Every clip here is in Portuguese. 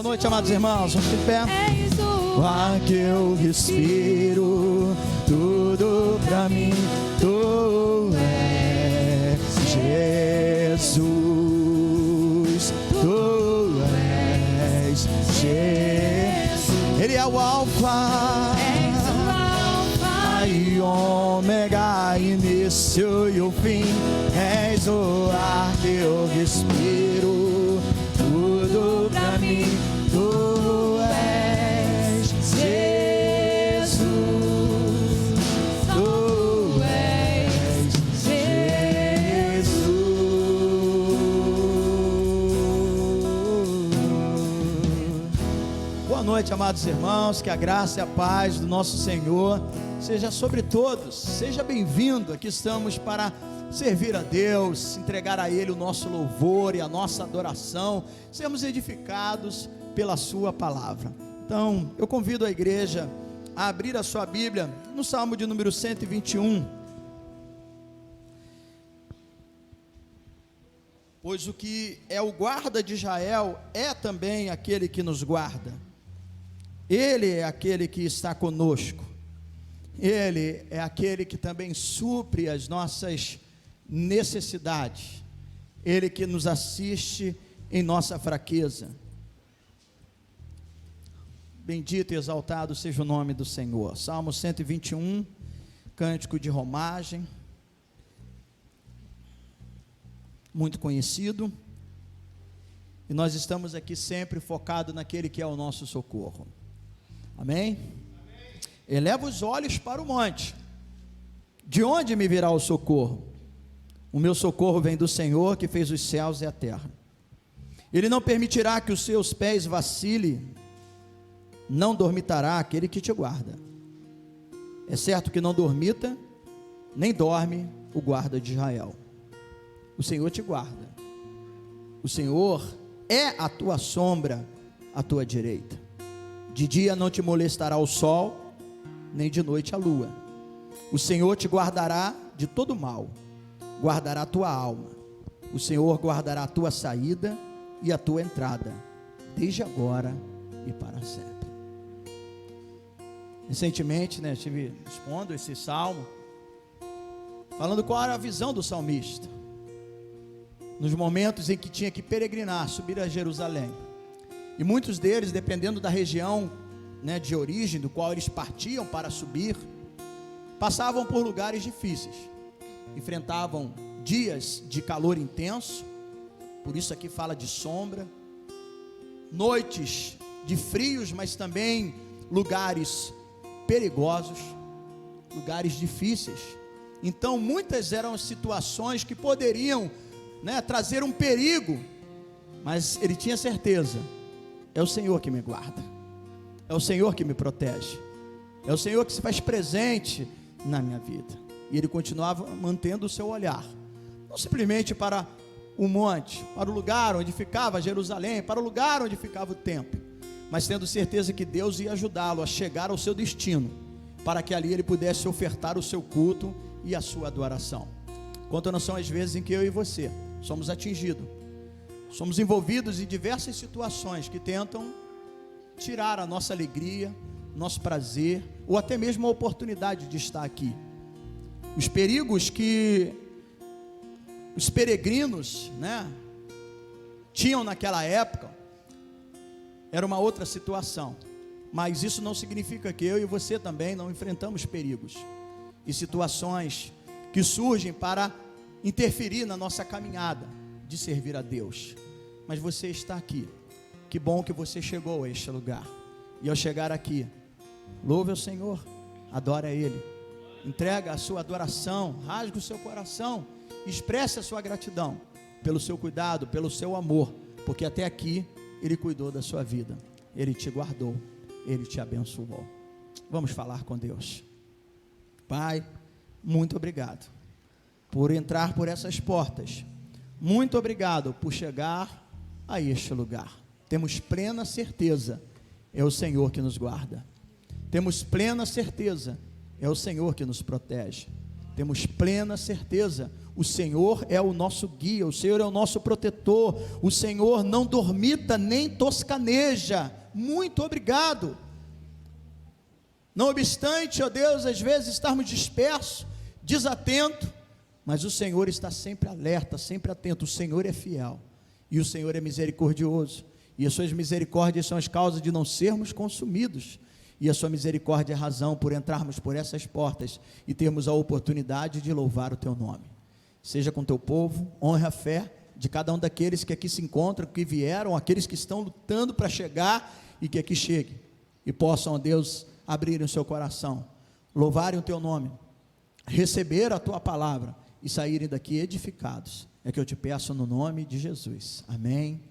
Boa noite, amados irmãos. Vamos de pé. O ar que eu respiro, tudo pra mim, tu és Jesus, tu és Jesus. Ele é o Alfa e Ômega, início e o fim. És o ar que eu respiro, tudo pra mim, tu és Jesus, tu és Jesus. Boa noite, amados irmãos, que a graça e a paz do nosso Senhor seja sobre todos. Seja bem-vindo. Aqui estamos para servir a Deus, entregar a Ele o nosso louvor e a nossa adoração, sermos edificados pela sua palavra. Então, eu convido a igreja a abrir a sua Bíblia no Salmo de número 121. Pois o que é o guarda de Israel é também aquele que nos guarda. Ele é aquele que está conosco. Ele é aquele que também supre as nossas necessidades. Ele que nos assiste em nossa fraqueza. Bendito e exaltado seja o nome do Senhor. Salmo 121, cântico de romagem, muito conhecido, e nós estamos aqui sempre focados naquele que é o nosso socorro. Amém? Eleva os olhos para o monte. De onde me virá o socorro? O meu socorro vem do Senhor, que fez os céus e a terra. Ele não permitirá que os seus pés vacilem, não dormitará aquele que te guarda. É certo que não dormita, nem dorme o guarda de Israel. O Senhor te guarda. O Senhor é a tua sombra à tua direita. De dia não te molestará o sol, nem de noite a lua. O Senhor te guardará de todo mal, guardará a tua alma. O Senhor guardará a tua saída e a tua entrada, desde agora e para sempre. Recentemente, estive expondo esse salmo, falando qual era a visão do salmista, nos momentos em que tinha que peregrinar, subir a Jerusalém. E muitos deles, dependendo da região de origem, do qual eles partiam para subir, passavam por lugares difíceis, enfrentavam dias de calor intenso, por isso aqui fala de sombra, noites de frios, mas também lugares perigosos, lugares difíceis. Então muitas eram situações que poderiam trazer um perigo, mas ele tinha certeza, é o Senhor que me guarda, é o Senhor que me protege, é o Senhor que se faz presente na minha vida. E ele continuava mantendo o seu olhar, não simplesmente para o monte, para o lugar onde ficava Jerusalém, para o lugar onde ficava o templo, mas tendo certeza que Deus ia ajudá-lo a chegar ao seu destino, para que ali ele pudesse ofertar o seu culto e a sua adoração. Quanto não são as vezes em que eu e você somos atingidos, somos envolvidos em diversas situações que tentam tirar a nossa alegria, nosso prazer, ou até mesmo a oportunidade de estar aqui. Os perigos que os peregrinos tinham naquela época era uma outra situação, mas isso não significa que eu e você também não enfrentamos perigos e situações que surgem para interferir na nossa caminhada de servir a Deus. Mas você está aqui, que bom que você chegou a este lugar, e ao chegar aqui, louve ao Senhor, adore a Ele, entrega a sua adoração, rasgue o seu coração, expresse a sua gratidão pelo seu cuidado, pelo seu amor, porque até aqui Ele cuidou da sua vida, Ele te guardou, Ele te abençoou. Vamos falar com Deus. Pai, muito obrigado por entrar por essas portas, muito obrigado por chegar a este lugar. Temos plena certeza, é o Senhor que nos guarda. Temos plena certeza, é o Senhor que nos protege. temos plena certeza. O Senhor é o nosso guia, o Senhor é o nosso protetor, o Senhor não dormita nem toscaneja. Muito obrigado. Não obstante, ó Deus, às vezes estarmos dispersos, desatentos, mas o Senhor está sempre alerta, sempre atento. O Senhor é fiel e o Senhor é misericordioso, e as suas misericórdias são as causas de não sermos consumidos, e a sua misericórdia é a razão por entrarmos por essas portas e termos a oportunidade de louvar o teu nome. Seja com teu povo, honra a fé de cada um daqueles que aqui se encontram, que vieram, aqueles que estão lutando para chegar e que aqui cheguem e possam, ó Deus, abrirem o seu coração, louvarem o teu nome, receber a tua palavra e saírem daqui edificados. É que eu te peço no nome de Jesus, amém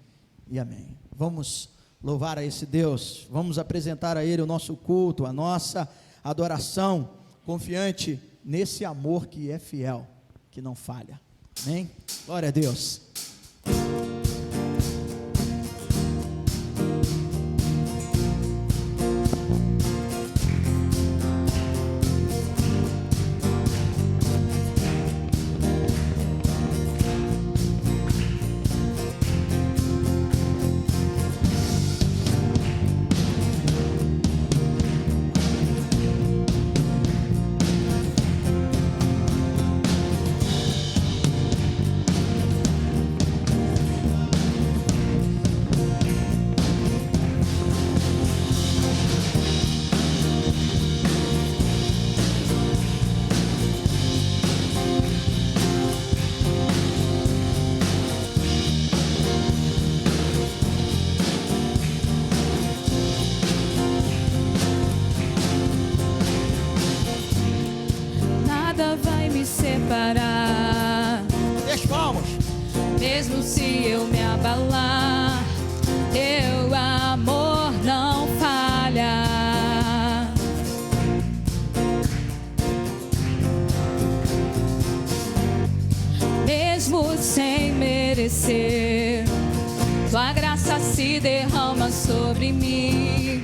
e amém. Vamos louvar a esse Deus, vamos apresentar a Ele o nosso culto, a nossa adoração, confiante nesse amor que é fiel, que não falha, amém? Glória a Deus. Separar, Deixa palmas. mesmo se eu me abalar, teu amor não falha. Mesmo sem merecer, tua graça se derrama sobre mim,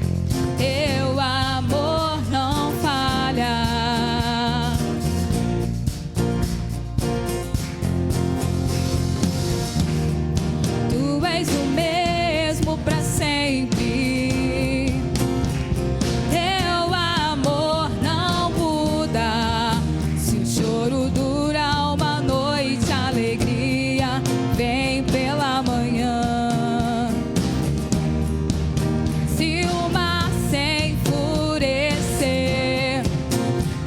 teu amor não falha. O mesmo para sempre, teu amor não muda. Se o choro dura uma noite, a alegria vem pela manhã. Se o mar se enfurecer,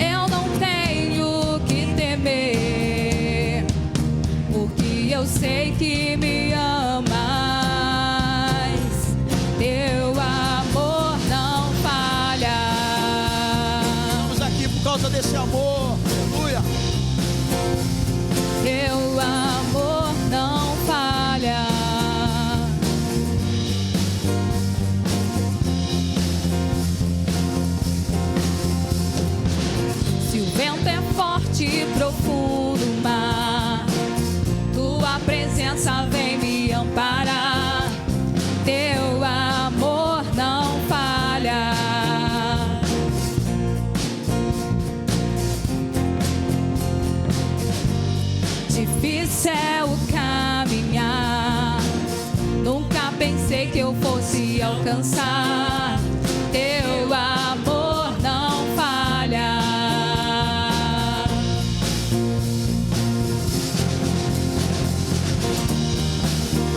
eu não tenho que temer, porque eu sei que me ama. Desse amor, aleluia. Teu amor não falha. Se o vento é forte e profundo o mar, tua presença vem me amparar. Teu amor não falha. Difícil é o caminhar, nunca pensei que eu fosse alcançar. Teu amor não falha.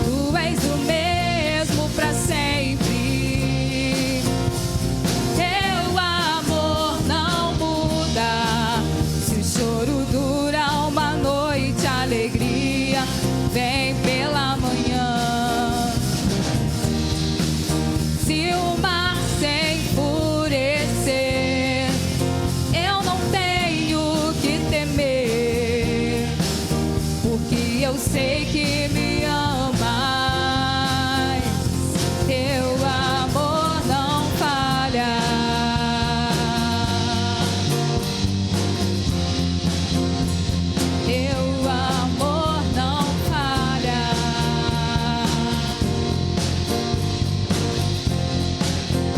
Tu és o mesmo para sempre, teu amor não muda. Se o choro dura uma noite, a alegria vem pela manhã. Se o mar se enfurecer, eu não tenho que temer, porque eu sei que me amas. Teu amor não falha. Teu amor não falha.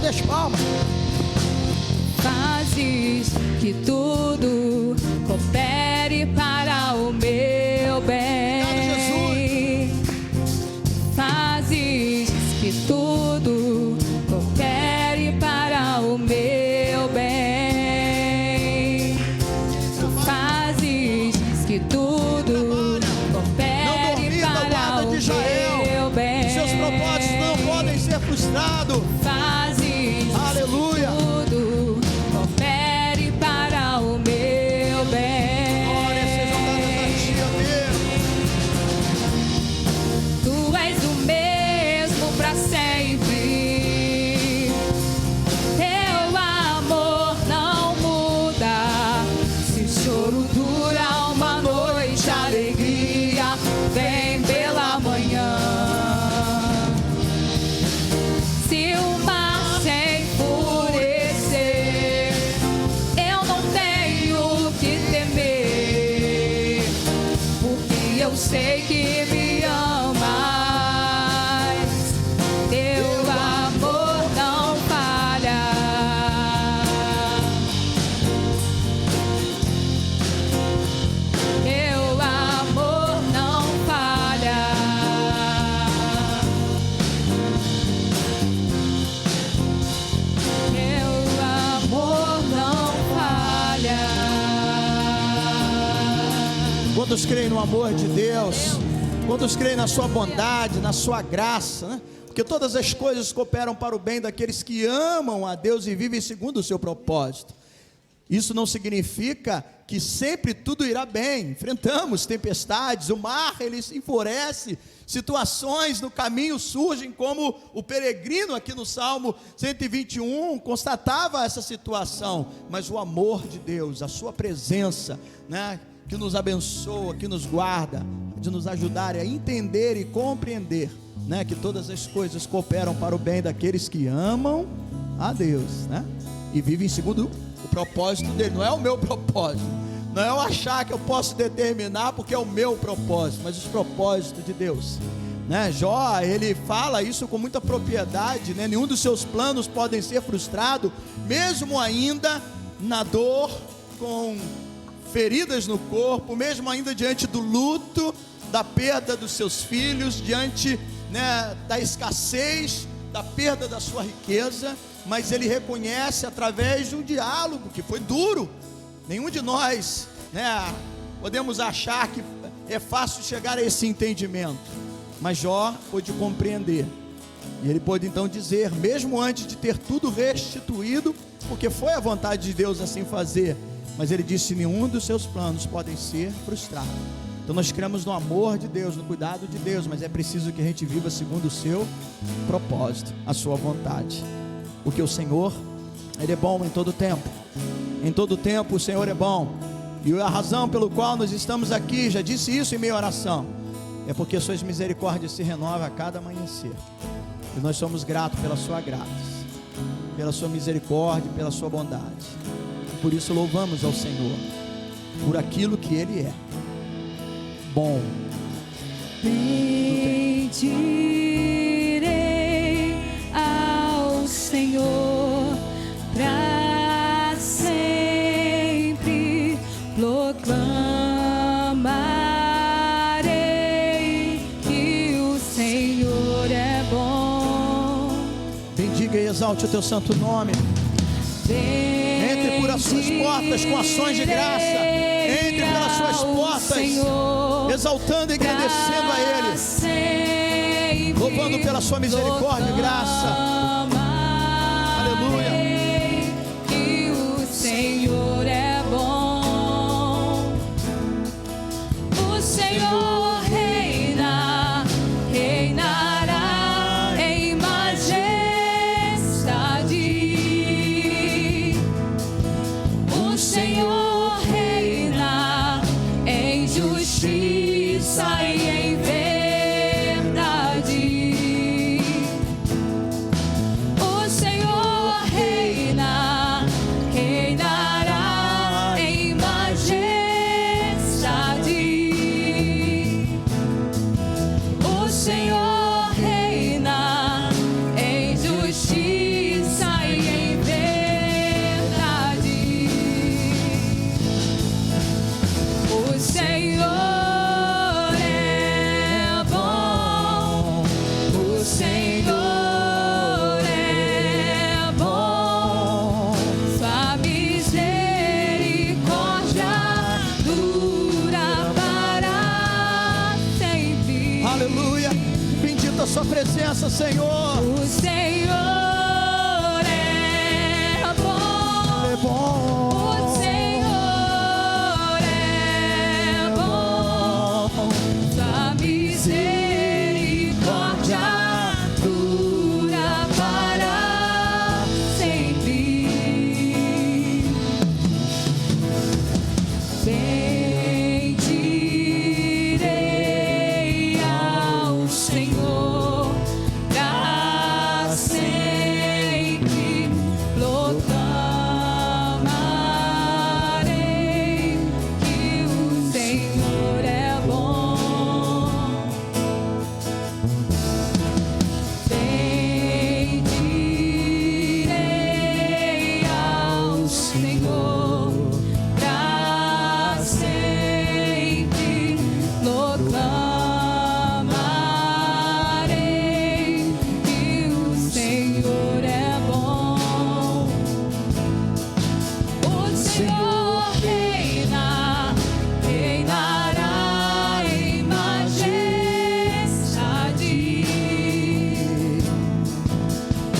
Deixa palmas. fazes que tudo coopere para o meu bem. Fazes que tudo coopere para o meu bem. Fazes que tudo coopere para o meu bem. Seus propósitos não podem ser frustrados. Fazes Aleluia. tudo coopere para o meu bem. Glórias sejam dadas a ti, ó Deus. Tu és o mesmo para sempre. Teu amor não muda. Se o choro dura uma noite, a alegria vem pela manhã. Se o mar se enfurecer, eu não tenho que temer, porque eu sei que me amas. Teu amor não falha. Teu amor não falha. Teu amor não falha. Quantos creem no amor de Deus? Quantos creem na sua bondade, na sua graça, né? Porque todas as coisas cooperam para o bem daqueles que amam a Deus e vivem segundo o seu propósito. Isso não significa que sempre tudo irá bem. Enfrentamos tempestades, o mar ele se enfurece, situações no caminho surgem, como o peregrino aqui no Salmo 121 constatava essa situação. Mas o amor de Deus, a sua presença, né, que nos abençoa, que nos guarda, de nos ajudar a entender e compreender, né, que todas as coisas cooperam para o bem daqueles que amam a Deus, né, e vivem segundo o propósito dele. Não é o meu propósito, não é eu achar que eu posso determinar porque é o meu propósito, mas os propósitos de Deus, né? Jó, ele fala isso com muita propriedade, né? Nenhum dos seus planos podem ser frustrados, mesmo ainda na dor, com feridas no corpo, mesmo ainda diante do luto, da perda dos seus filhos, diante, né, da escassez, da perda da sua riqueza. Mas ele reconhece através de um diálogo que foi duro. Nenhum de nós, né, podemos achar que é fácil chegar a esse entendimento, mas Jó pôde compreender, e ele pôde então dizer, mesmo antes de ter tudo restituído, porque foi a vontade de Deus assim fazer, mas ele disse, nenhum dos seus planos podem ser frustrados. Então nós cremos no amor de Deus, no cuidado de Deus, mas é preciso que a gente viva segundo o seu propósito, a sua vontade. Porque o Senhor, Ele é bom em todo tempo. Em todo tempo o Senhor é bom. E a razão pelo qual nós estamos aqui, já disse isso em minha oração, é porque suas misericórdias se renovam a cada amanhecer. E nós somos gratos pela sua graça, pela sua misericórdia, pela sua bondade. E por isso louvamos ao Senhor, por aquilo que Ele é. Bom. Bendirei ao Senhor para sempre, proclamarei que o Senhor é bom. Bendiga e exalte o teu santo nome. Entre por as suas portas com ações de graça. Entre pelas suas portas, exaltando e agradecendo a Ele, louvando pela sua misericórdia e graça. Aleluia. Que o Senhor é bom. O Senhor reina, reinará em majestade. O Senhor reina em justiça e em verdade. presença, Senhor. O Senhor é bom. Ele é bom. O Senhor é bom. Sua misericórdia dura para sempre. Bendirei ao Senhor pra sempre, proclamarei que o Senhor é bom. Bendirei ao Senhor pra sempre, proclamarei que o Senhor é bom. O Senhor reina, reinará em majestade.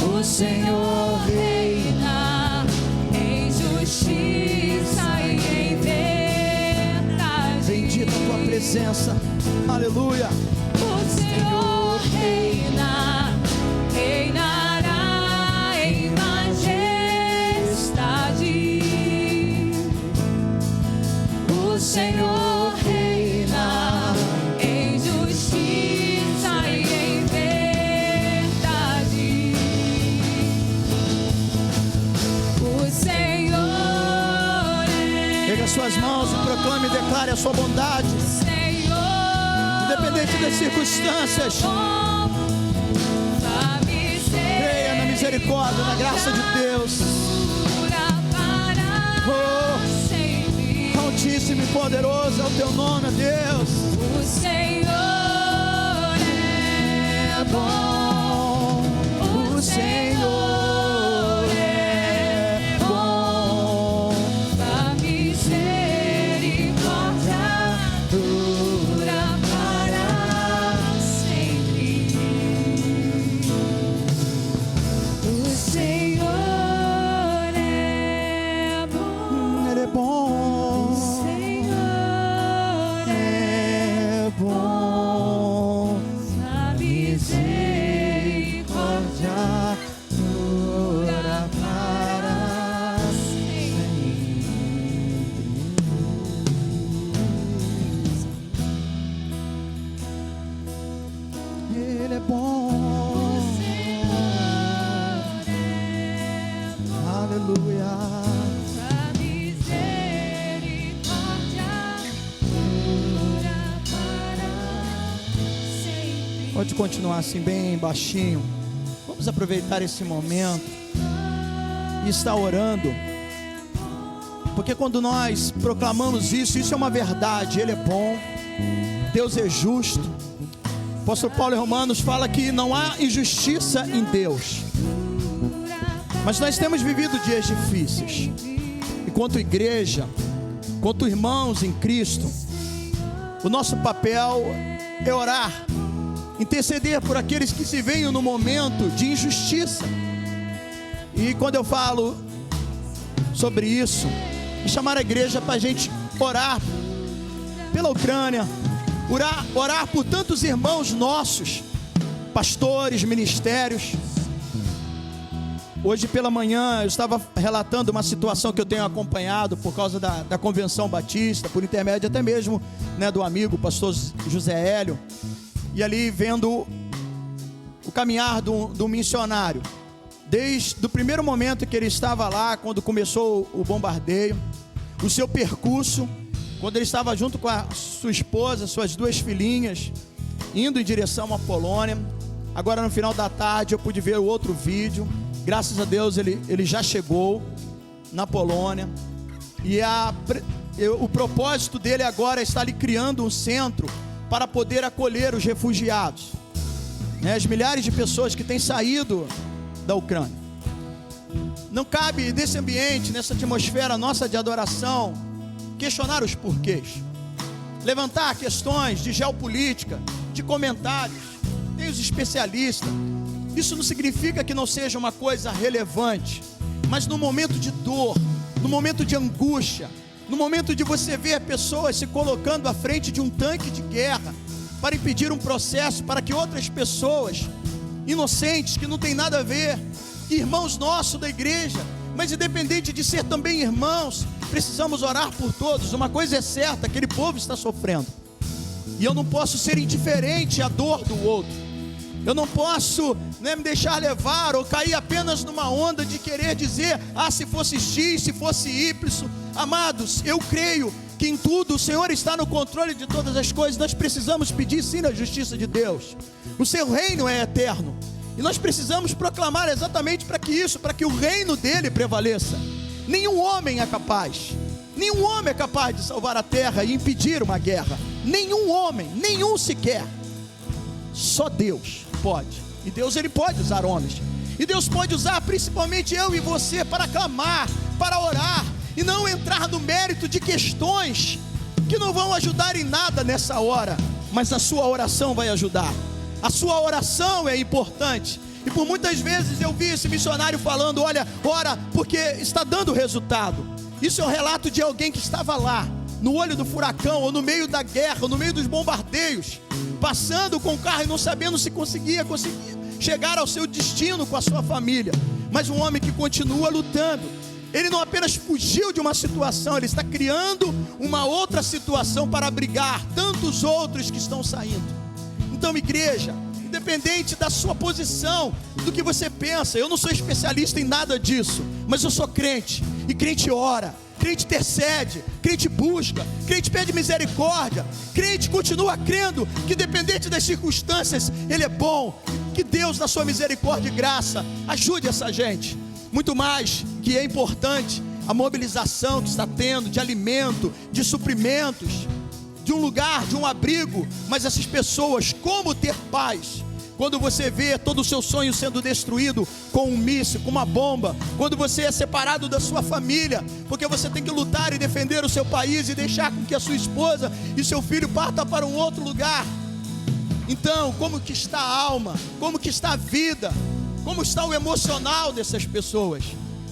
O Senhor reina em justiça e em verdade. Bendita a tua presença. Aleluia. O Senhor reina, reinará em majestade. O Senhor reina em justiça e em verdade. O Senhor Pega as suas mãos e proclame e declare a sua bondade, independente das circunstâncias. Creia na misericórdia, na graça de Deus. Altíssimo e poderoso é o teu nome, ó Deus. O Senhor é bom. O Senhor é bom. A misericórdia dura para sempre. O Senhor é bom. Ele é bom. O Senhor É bom. a misericórdia dura para Ele é bom. Aleluia. A misericórdia dura para sempre. Pode continuar assim bem baixinho. Vamos aproveitar esse momento e estar orando, porque quando nós proclamamos isso é uma verdade. Ele é bom, Deus é justo. O apóstolo Paulo em Romanos fala que não há injustiça em Deus. Mas nós temos vivido dias difíceis, e quanto igreja, quanto irmãos em Cristo, o nosso papel é orar, interceder por aqueles que se veem no momento de injustiça. E quando eu falo sobre isso, chamar a igreja para a gente orar pela Ucrânia, orar por tantos irmãos nossos, pastores, ministérios. Hoje pela manhã eu estava relatando uma situação que eu tenho acompanhado por causa da Convenção Batista, por intermédio até mesmo, né, do amigo pastor José Hélio, e ali vendo o caminhar do missionário, desde o primeiro momento que ele estava lá, quando começou o bombardeio, o seu percurso, quando ele estava junto com a sua esposa, suas duas filhinhas, indo em direção à Polônia. Agora no final da tarde eu pude ver o outro vídeo. Graças a Deus ele já chegou na Polônia. E o propósito dele agora é estar ali criando um centro para poder acolher os refugiados, né, as milhares de pessoas que têm saído da Ucrânia. Não cabe nesse ambiente, nessa atmosfera nossa de adoração, questionar os porquês, levantar questões de geopolítica, de comentários. Tem tem os especialistas. Isso não significa que não seja uma coisa relevante, mas no momento de dor, no momento de angústia, no momento de você ver pessoas se colocando à frente de um tanque de guerra para impedir um processo, para que outras pessoas inocentes, que não tem nada a ver, irmãos nossos da igreja, mas independente de ser também irmãos, precisamos orar por todos. Uma coisa é certa, aquele povo está sofrendo, e eu não posso ser indiferente à dor do outro. Eu não posso me deixar levar ou cair apenas numa onda de querer dizer, se fosse X, se fosse Y. Amados, eu creio que em tudo o Senhor está no controle de todas as coisas. Nós precisamos pedir sim a justiça de Deus. O seu reino é eterno, e nós precisamos proclamar exatamente para que o reino dele prevaleça. Nenhum homem é capaz de salvar a terra e impedir uma guerra. Nenhum homem, nenhum sequer. Só Deus pode. E Deus, ele pode usar homens, e Deus pode usar principalmente eu e você para clamar, para orar, e não entrar no mérito de questões que não vão ajudar em nada nessa hora, mas a sua oração vai ajudar. A sua oração é importante. E por muitas vezes eu vi esse missionário falando, olha, ora, porque está dando resultado. Isso é um relato de alguém que estava lá, no olho do furacão, ou no meio da guerra, ou no meio dos bombardeios, passando com o carro e não sabendo se conseguia chegar ao seu destino com a sua família. Mas um homem que continua lutando. Ele não apenas fugiu de uma situação, ele está criando uma outra situação para abrigar tantos outros que estão saindo. Então, igreja, independente da sua posição, do que você pensa, eu não sou especialista em nada disso, mas eu sou crente, e crente ora, crente intercede, crente busca, crente pede misericórdia, crente continua crendo que independente das circunstâncias, ele é bom. Que Deus, na sua misericórdia e graça, ajude essa gente. Muito mais que é importante a mobilização que está tendo de alimento, de suprimentos, de um lugar, de um abrigo. Mas essas pessoas, como ter paz quando você vê todo o seu sonho sendo destruído com um míssil, com uma bomba, quando você é separado da sua família, porque você tem que lutar e defender o seu país e deixar com que a sua esposa e seu filho partam para um outro lugar? Então, como que está a alma? Como que está a vida? Como está o emocional dessas pessoas?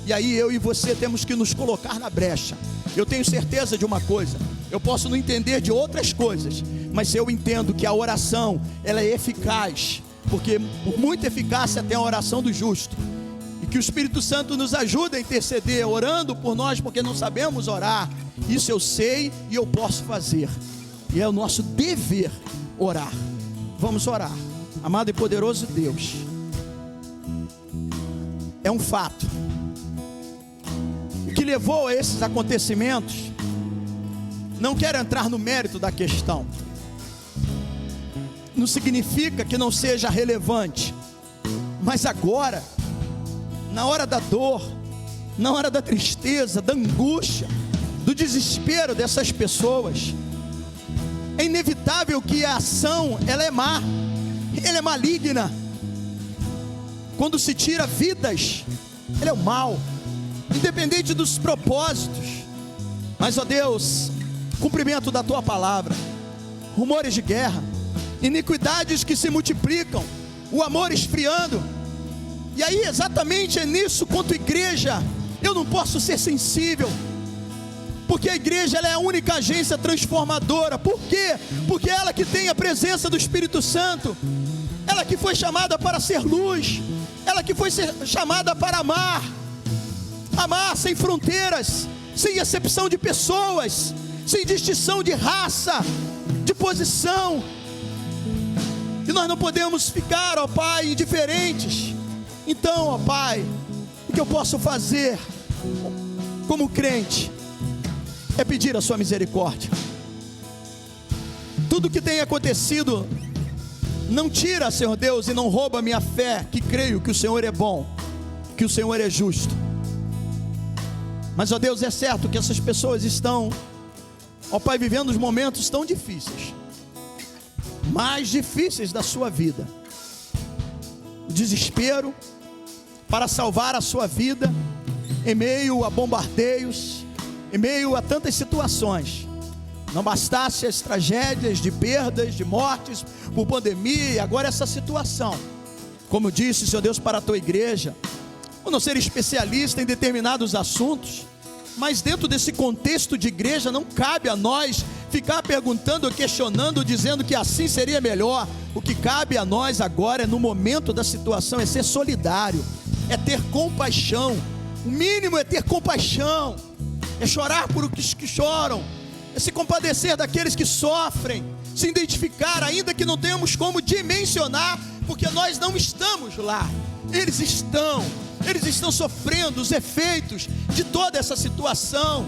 E aí eu e você temos que nos colocar na brecha. Eu tenho certeza de uma coisa, eu posso não entender de outras coisas, mas eu entendo que a oração, ela é eficaz, porque por muita eficácia tem a oração do justo, e que o Espírito Santo nos ajuda a interceder, orando por nós, porque não sabemos orar. Isso eu sei e eu posso fazer, e é o nosso dever orar. Vamos orar. Amado e poderoso Deus, é um fato, o que levou a esses acontecimentos, não quero entrar no mérito da questão, não significa que não seja relevante, mas agora, na hora da dor, na hora da tristeza, da angústia, do desespero dessas pessoas, é inevitável que a ação, ela é má, ela é maligna. Quando se tira vidas, ela é o mal, independente dos propósitos. Mas, ó Deus, cumprimento da tua palavra, rumores de guerra, iniquidades que se multiplicam, o amor esfriando. E aí exatamente é nisso, quanto igreja, eu não posso ser sensível, porque a igreja, ela é a única agência transformadora. Por quê? Porque ela que tem a presença do Espírito Santo, ela que foi chamada para ser luz, ela que foi chamada para amar, amar sem fronteiras, sem acepção de pessoas, sem distinção de raça, de posição. E nós não podemos ficar, ó Pai, indiferentes. Então, ó Pai, o que eu posso fazer como crente é pedir a sua misericórdia. Tudo que tem acontecido não tira, Senhor Deus, e não rouba a minha fé, que creio que o Senhor é bom, que o Senhor é justo. Mas, ó Deus, é certo que essas pessoas estão, ó Pai, vivendo os momentos tão difíceis, mais difíceis da sua vida. O desespero para salvar a sua vida em meio a bombardeios, em meio a tantas situações. Não bastasse as tragédias de perdas, de mortes por pandemia, e agora essa situação. Como disse, Senhor Deus, para a tua igreja, eu não ser especialista em determinados assuntos, mas dentro desse contexto de igreja não cabe a nós ficar perguntando ou questionando, dizendo que assim seria melhor. O que cabe a nós agora, no momento da situação, é ser solidário, é ter compaixão. O mínimo é ter compaixão, é chorar por os que choram, é se compadecer daqueles que sofrem, se identificar, ainda que não tenhamos como dimensionar, porque nós não estamos lá. Eles estão sofrendo os efeitos de toda essa situação.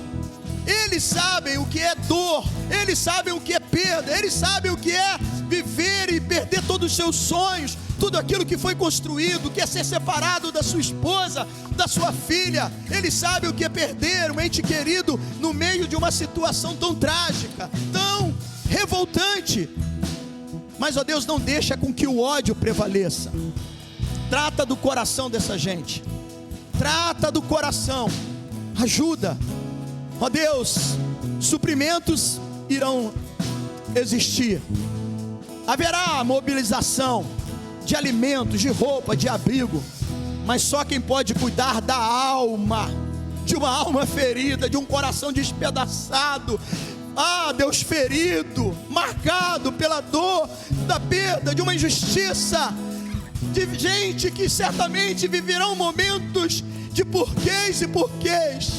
Eles sabem o que é dor, eles sabem o que é perda, eles sabem o que é viver e perder todos os seus sonhos, tudo aquilo que foi construído, que é ser separado da sua esposa, da sua filha. Eles sabem o que é perder um ente querido no meio de uma situação tão trágica, tão revoltante. Mas, ó Deus, não deixa com que o ódio prevaleça. Trata do coração dessa gente, trata do coração, ajuda. Ó Deus, suprimentos irão existir, haverá mobilização de alimentos, de roupa, de abrigo, mas só quem pode cuidar da alma, de uma alma ferida, de um coração despedaçado, Deus, ferido, marcado pela dor, da perda, de uma injustiça, de gente que certamente viverão momentos de porquês e porquês,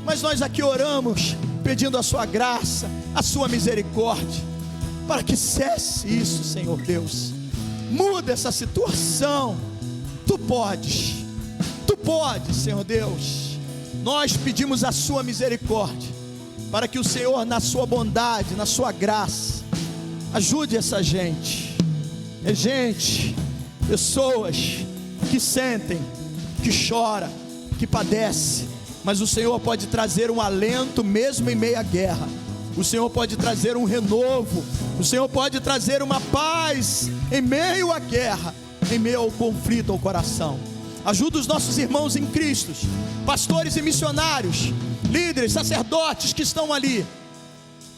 mas nós aqui oramos, pedindo a sua graça, a sua misericórdia, para que cesse isso, Senhor Deus. Muda essa situação. Tu podes, Senhor Deus. Nós pedimos a sua misericórdia, para que o Senhor, na sua bondade, na sua graça, ajude essa gente. É gente, pessoas que sentem, que choram, que padecem, mas o Senhor pode trazer um alento mesmo em meio à guerra. O Senhor pode trazer um renovo. O Senhor pode trazer uma paz em meio à guerra, em meio ao conflito ao coração. Ajuda os nossos irmãos em Cristo, pastores e missionários, líderes, sacerdotes que estão ali,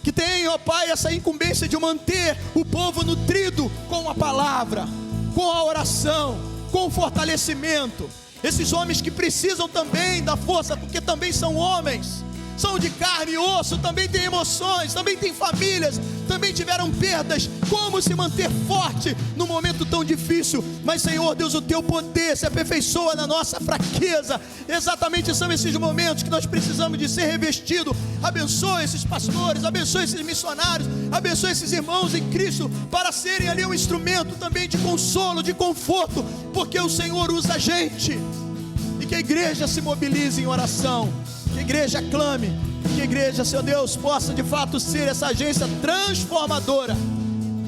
que têm, ó Pai, essa incumbência de manter o povo nutrido com a palavra, com a oração, com o fortalecimento. Esses homens que precisam também da força, porque também são homens, são de carne e osso, também têm emoções, também têm famílias, também tiveram perdas. Como se manter forte num momento tão difícil? Mas, Senhor Deus, o teu poder se aperfeiçoa na nossa fraqueza. Exatamente são esses momentos que nós precisamos de ser revestidos. Abençoe esses pastores, abençoe esses missionários, abençoe esses irmãos em Cristo, para serem ali um instrumento também de consolo, de conforto, porque o Senhor usa a gente. E que a igreja se mobilize em oração, que a igreja clame, que a igreja, Senhor Deus, possa de fato ser essa agência transformadora.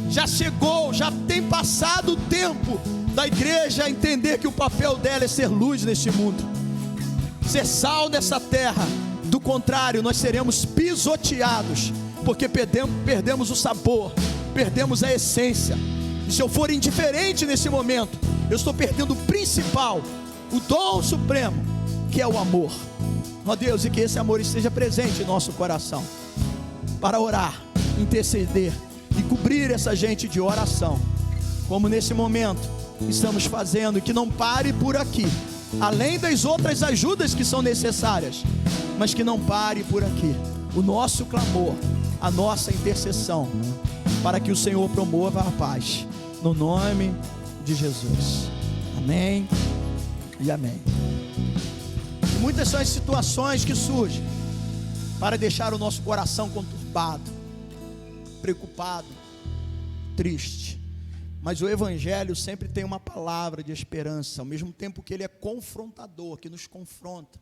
Já chegou, já tem passado o tempo da igreja entender que o papel dela é ser luz neste mundo, ser sal nessa terra. Do contrário, nós seremos pisoteados, porque perdemos o sabor, perdemos a essência. E se eu for indiferente nesse momento, eu estou perdendo o principal, o dom supremo, que é o amor. Ó Deus, e que esse amor esteja presente em nosso coração, para orar, interceder e cobrir essa gente de oração, como nesse momento estamos fazendo. E que não pare por aqui, além das outras ajudas que são necessárias, mas que não pare por aqui o nosso clamor, a nossa intercessão, para que o Senhor promova a paz, no nome de Jesus. Amém e amém. E muitas são as situações que surgem para deixar o nosso coração conturbado, preocupado, triste. Mas o Evangelho sempre tem uma palavra de esperança, ao mesmo tempo que ele é confrontador, que nos confronta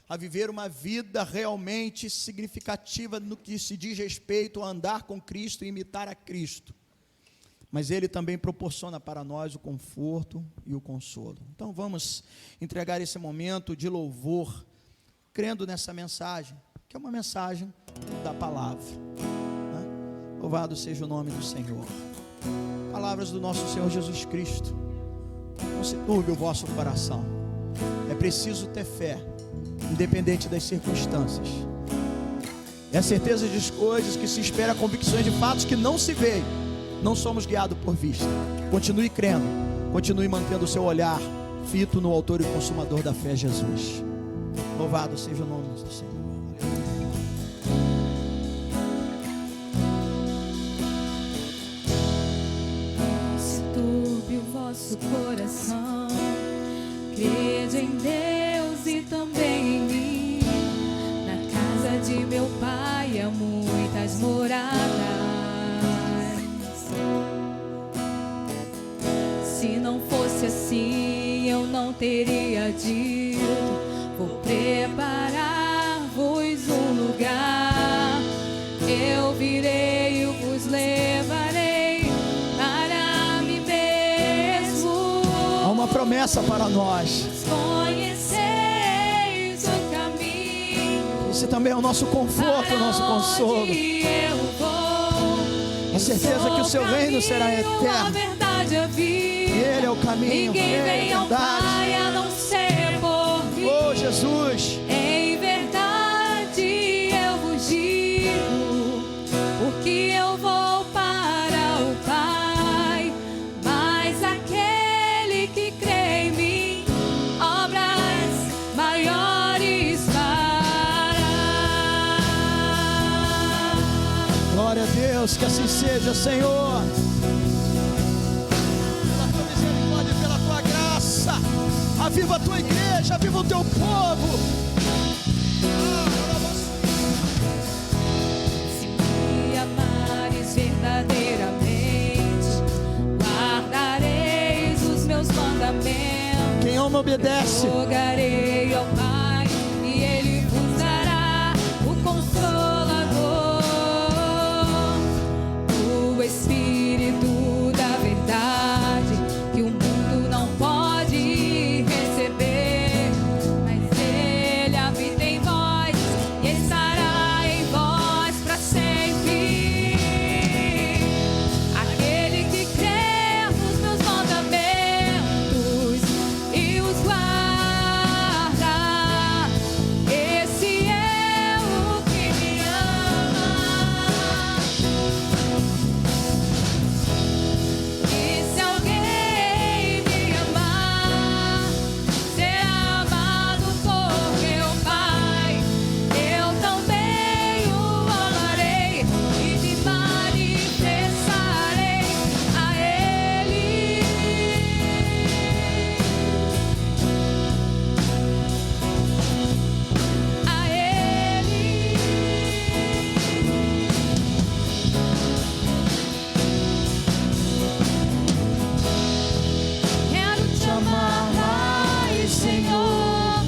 a viver uma vida realmente significativa no que se diz respeito a andar com Cristo e imitar a Cristo. Mas ele também proporciona para nós o conforto e o consolo. Então vamos entregar esse momento de louvor, crendo nessa mensagem, que é uma mensagem da palavra, né? Louvado seja o nome do Senhor. Palavras do nosso Senhor Jesus Cristo. Não se turbe o vosso coração. É preciso ter fé, independente das circunstâncias. É a certeza de coisas que se espera, convicções de fatos que não se veem. Não somos guiados por vista. Continue crendo, continue mantendo o seu olhar fito no autor e consumador da fé, Jesus. Louvado seja o nome do Senhor. Se turbe o vosso coração, crede em Deus e também em mim. Na casa de meu pai há muitas moradas. Se não fosse assim, eu não teria dito: vou preparar-vos um lugar. Eu virei e vos levarei para mim mesmo. Há uma promessa para nós. Conheceis o caminho. Esse também é o nosso conforto, o nosso consolo. Eu vou. A certeza que o seu reino será A eterno. verdade, a vida. Ele é o caminho, Ninguém Ele vem é a ao verdade. Pai a não ser por mim. Oh, Jesus. Em verdade eu vos digo, porque eu vou para o Pai. Mas aquele que crê em mim, obras maiores fará. Glória a Deus, que assim seja, Senhor. Pela tua misericórdia e pela tua graça, aviva a tua igreja, aviva o teu povo. Se me amares verdadeiramente, guardareis os meus mandamentos. Quem ama obedece. Rogarei ao Pai e Ele vos dará o Consolador, o Espírito da verdade, que o mundo não pode receber, mas Ele habita em vós e estará em vós para sempre. Aquele que crê nos meus mandamentos e os guarda, esse é o que me ama. E se alguém me amar, será amado por meu Pai. Eu também o amarei e me manifestarei a Ele. A Ele. Quero te amar mais, Senhor.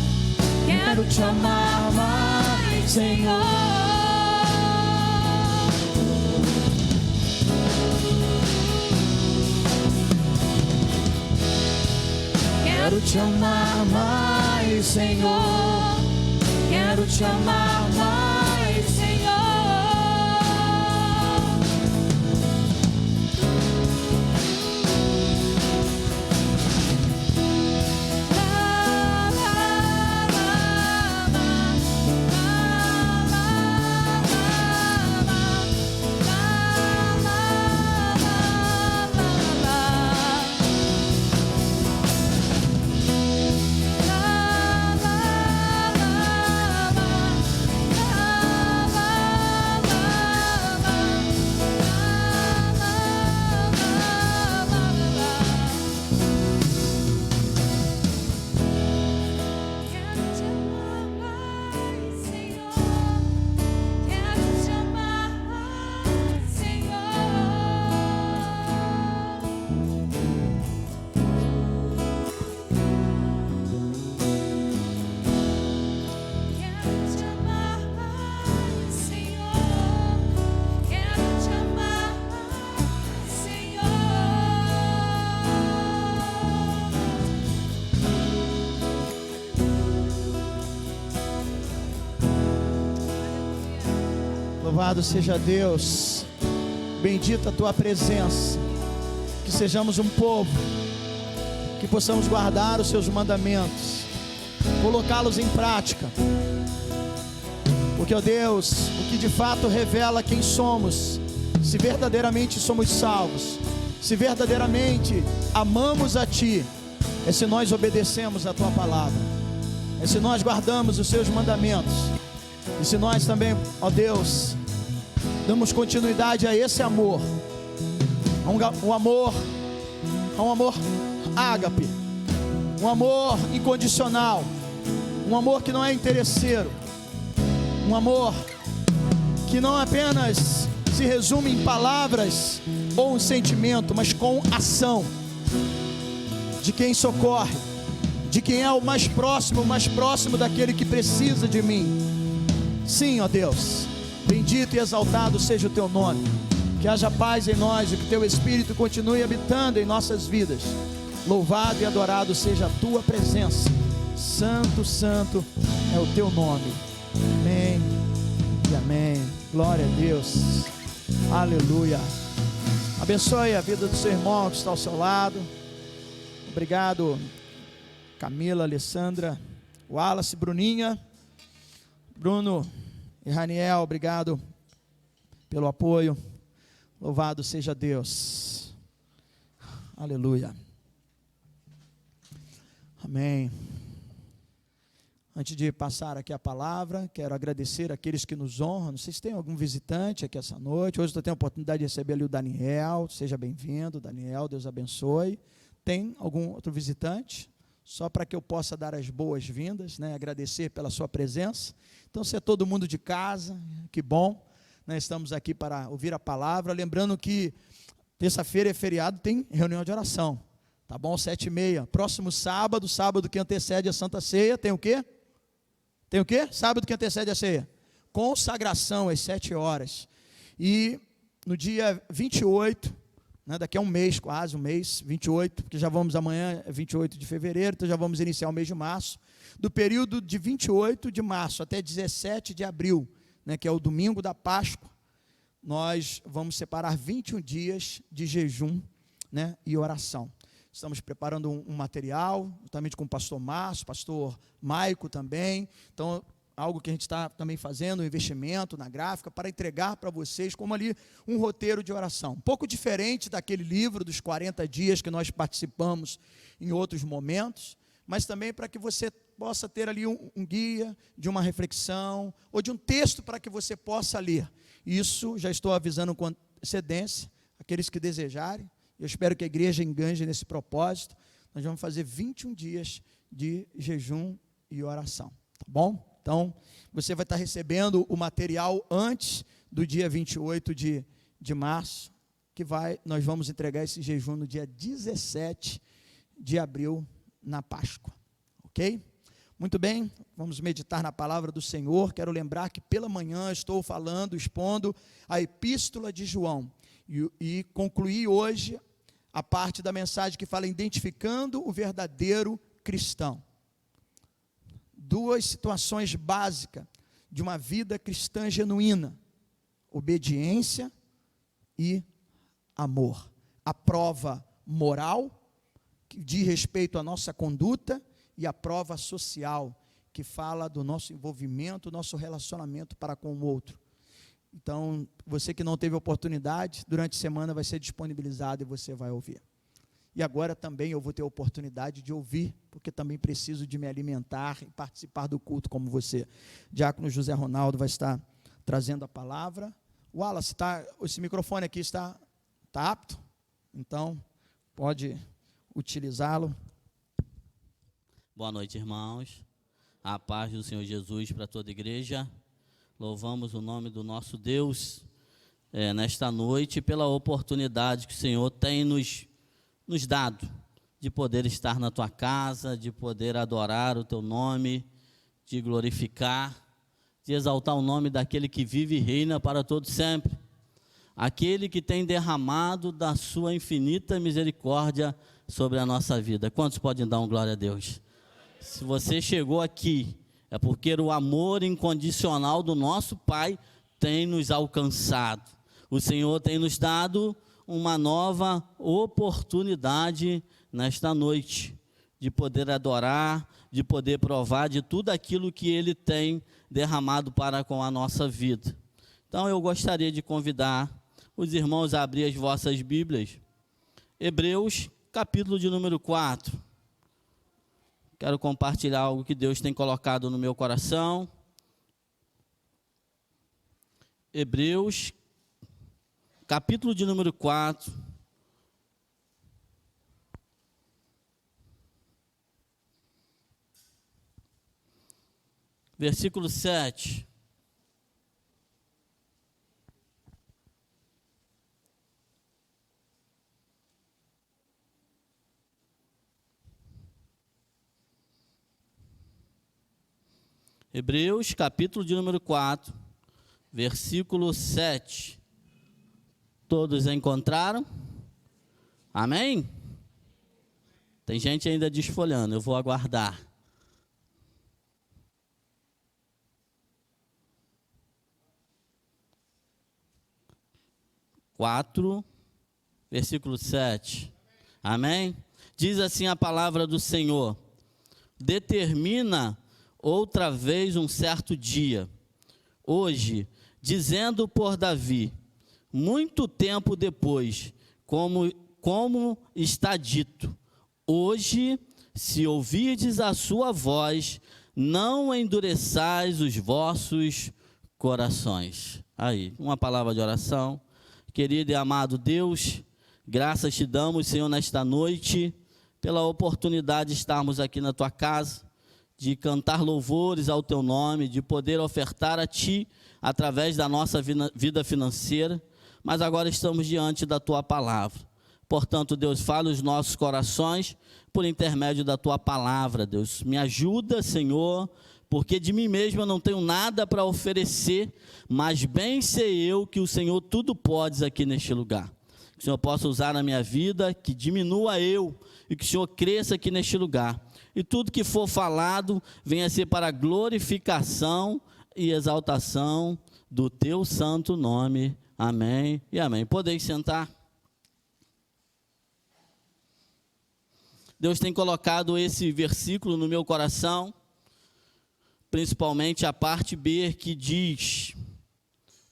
Quero te amar mais, Senhor. Quero te amar mais, Senhor. Quero te amar mais, Senhor. Quero te amar mais, Senhor. Quero te amar mais, Senhor. Quero te amar mais, Senhor. Quero te amar mais, Senhor. Louvado seja Deus. Bendita a tua presença. Que sejamos um povo que possamos guardar os seus mandamentos, colocá-los em prática. Porque, ó Deus, o que de fato revela quem somos, se verdadeiramente somos salvos, se verdadeiramente amamos a Ti, é se nós obedecemos a Tua palavra, é se nós guardamos os Seus mandamentos, e se nós também, ó Deus, damos continuidade a esse amor, a um amor ágape, um amor incondicional, um amor que não é interesseiro, um amor que não apenas se resume em palavras ou um sentimento, mas com ação, de quem socorre, de quem é o mais próximo daquele que precisa de mim. Sim, ó Deus, bendito e exaltado seja o Teu nome, que haja paz em nós e que Teu Espírito continue habitando em nossas vidas. Louvado e adorado seja a Tua presença. Santo, santo é o Teu nome. Amém e amém. Glória a Deus. Aleluia. Abençoe a vida do seu irmão que está ao seu lado. Obrigado, Camila, Alessandra, Wallace, Bruninha, Bruno e Raniel, obrigado pelo apoio. Louvado seja Deus. Aleluia. Amém. Antes de passar aqui a palavra, quero agradecer aqueles que nos honram. Não sei se tem algum visitante aqui essa noite. Hoje eu tenho a oportunidade de receber ali o Daniel. Seja bem-vindo, Daniel, Deus abençoe. Tem algum outro visitante? Só para que eu possa dar as boas-vindas, né? Agradecer pela sua presença. Então, se é todo mundo de casa, que bom. Nós estamos aqui para ouvir a palavra. Lembrando que terça-feira é feriado, tem reunião de oração. Tá bom? 7h30. Próximo sábado que antecede a Santa Ceia, tem o quê? Tem o quê? Sábado que antecede a ceia. Consagração às 7h. E no dia 28, né, daqui a um mês, quase um mês, 28, porque já vamos amanhã, é 28 de fevereiro, então já vamos iniciar o mês de março. Do período de 28 de março até 17 de abril, né, que é o domingo da Páscoa, nós vamos separar 21 dias de jejum, né, e oração. Estamos preparando um material, juntamente com o pastor Márcio, pastor Maico também. Então, algo que a gente está também fazendo, um investimento na gráfica, para entregar para vocês, como ali, um roteiro de oração. Um pouco diferente daquele livro dos 40 dias que nós participamos em outros momentos, mas também para que você possa ter ali um guia de uma reflexão, ou de um texto para que você possa ler. Isso, já estou avisando com antecedência, aqueles que desejarem. Eu espero que a igreja enganje nesse propósito. Nós vamos fazer 21 dias de jejum e oração, tá bom? Então, você vai estar recebendo o material antes do dia 28 de março, nós vamos entregar esse jejum no dia 17 de abril, na Páscoa, ok? Muito bem, vamos meditar na palavra do Senhor. Quero lembrar que pela manhã estou expondo a Epístola de João, e concluí hoje a parte da mensagem que fala identificando o verdadeiro cristão. Duas situações básicas de uma vida cristã genuína: obediência e amor. A prova moral, que diz respeito à nossa conduta, e a prova social, que fala do nosso envolvimento, nosso relacionamento para com o outro. Então, você que não teve oportunidade, durante a semana vai ser disponibilizado e você vai ouvir. E agora também eu vou ter a oportunidade de ouvir, porque também preciso de me alimentar e participar do culto como você. Diácono José Ronaldo vai estar trazendo a palavra. Wallace, esse microfone aqui está apto? Então, pode utilizá-lo. Boa noite, irmãos. A paz do Senhor Jesus para toda a igreja. Louvamos o nome do nosso Deus nesta noite pela oportunidade que o Senhor tem nos dado de poder estar na tua casa, de poder adorar o teu nome, de glorificar, de exaltar o nome daquele que vive e reina para todo sempre, aquele que tem derramado da sua infinita misericórdia sobre a nossa vida. Quantos podem dar um glória a Deus? Se você chegou aqui, é porque o amor incondicional do nosso Pai tem nos alcançado. O Senhor tem nos dado uma nova oportunidade nesta noite de poder adorar, de poder provar de tudo aquilo que Ele tem derramado para com a nossa vida. Então eu gostaria de convidar os irmãos a abrir as vossas Bíblias. Hebreus, capítulo de número 4. Quero compartilhar algo que Deus tem colocado no meu coração. Hebreus, capítulo de número 4. Versículo 7. Hebreus, capítulo de número 4, versículo 7. Todos encontraram? Amém? Tem gente ainda desfolhando, eu vou aguardar. Versículo 7. Amém? Diz assim a palavra do Senhor: determina outra vez um certo dia, hoje, dizendo por Davi, muito tempo depois, como está dito, hoje, se ouvirdes a sua voz, não endureçais os vossos corações. Aí, uma palavra de oração. Querido e amado Deus, graças te damos, Senhor, nesta noite, pela oportunidade de estarmos aqui na tua casa, de cantar louvores ao teu nome, de poder ofertar a ti, através da nossa vida financeira, mas agora estamos diante da tua palavra. Portanto, Deus, fala os nossos corações por intermédio da tua palavra, Deus. Me ajuda, Senhor, porque de mim mesmo eu não tenho nada para oferecer, mas bem sei eu que o Senhor tudo podes aqui neste lugar. Que o Senhor possa usar na minha vida, que diminua eu e que o Senhor cresça aqui neste lugar. E tudo que for falado venha ser para a glorificação e exaltação do teu santo nome. Amém e amém. Podeis sentar. Deus tem colocado esse versículo no meu coração, principalmente a parte B que diz: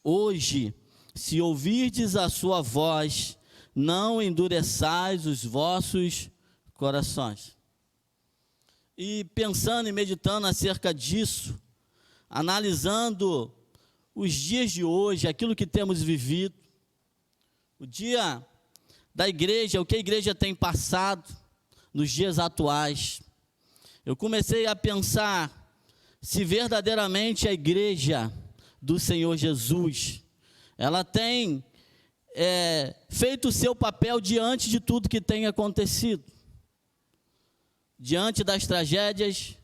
hoje, se ouvirdes a sua voz, não endureçais os vossos corações. E pensando e meditando acerca disso, analisando os dias de hoje, aquilo que temos vivido, o dia da igreja, o que a igreja tem passado nos dias atuais, eu comecei a pensar se verdadeiramente a igreja do Senhor Jesus, ela tem feito o seu papel diante de tudo que tem acontecido. Diante das tragédias,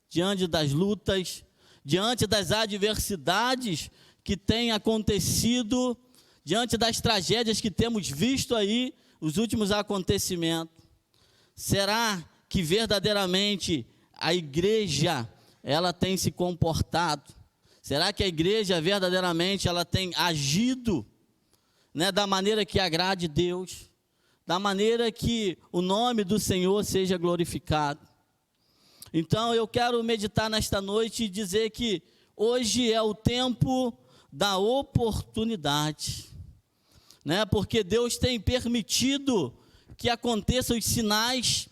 diante das lutas, diante das adversidades que têm acontecido, diante das tragédias que temos visto aí, os últimos acontecimentos. Será que verdadeiramente a igreja, ela tem se comportado? Será que a igreja verdadeiramente ela tem agido, da maneira que agrade Deus? Da maneira que o nome do Senhor seja glorificado? Então eu quero meditar nesta noite e dizer que hoje é o tempo da oportunidade, porque Deus tem permitido que aconteçam os sinais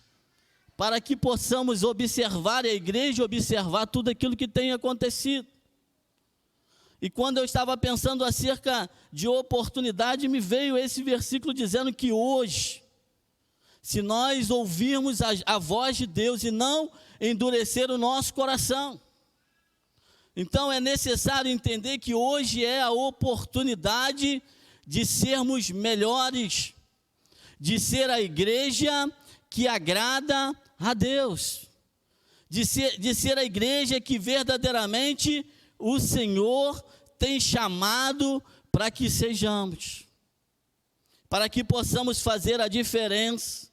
para que possamos observar, a igreja observar tudo aquilo que tem acontecido. E quando eu estava pensando acerca de oportunidade, me veio esse versículo dizendo que hoje, se nós ouvirmos a voz de Deus e não endurecer o nosso coração, então é necessário entender que hoje é a oportunidade de sermos melhores, de ser a igreja que agrada a Deus, de ser a igreja que verdadeiramente o Senhor tem chamado para que sejamos, para que possamos fazer a diferença,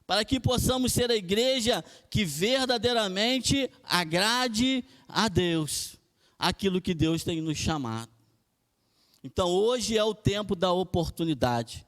para que possamos ser a igreja que verdadeiramente agrade a Deus, aquilo que Deus tem nos chamado. Então hoje é o tempo da oportunidade.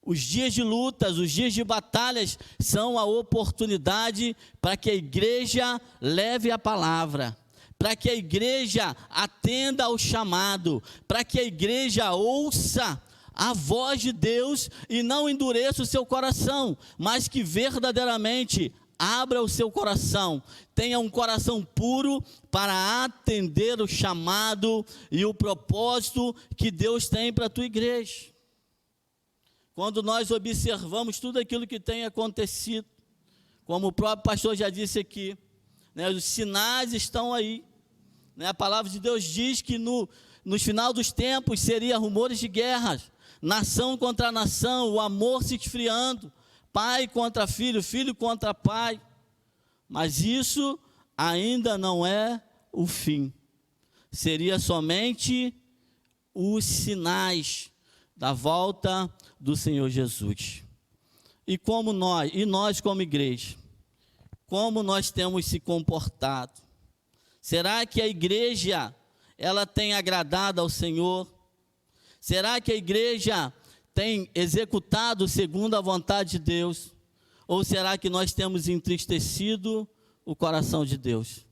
Os dias de lutas, os dias de batalhas são a oportunidade para que a igreja leve a palavra, para que a igreja atenda ao chamado, para que a igreja ouça a voz de Deus e não endureça o seu coração, mas que verdadeiramente abra o seu coração, tenha um coração puro para atender o chamado e o propósito que Deus tem para a tua igreja. Quando nós observamos tudo aquilo que tem acontecido, como o próprio pastor já disse aqui, né, os sinais estão aí, né, a palavra de Deus diz que no final dos tempos seria rumores de guerras, nação contra nação, o amor se esfriando, pai contra filho, filho contra pai, mas isso ainda não é o fim, seria somente os sinais da volta do Senhor Jesus. E nós como igreja, como nós temos se comportado? Será que a igreja, ela tem agradado ao Senhor? Será que a igreja tem executado segundo a vontade de Deus? Ou será que nós temos entristecido o coração de Deus?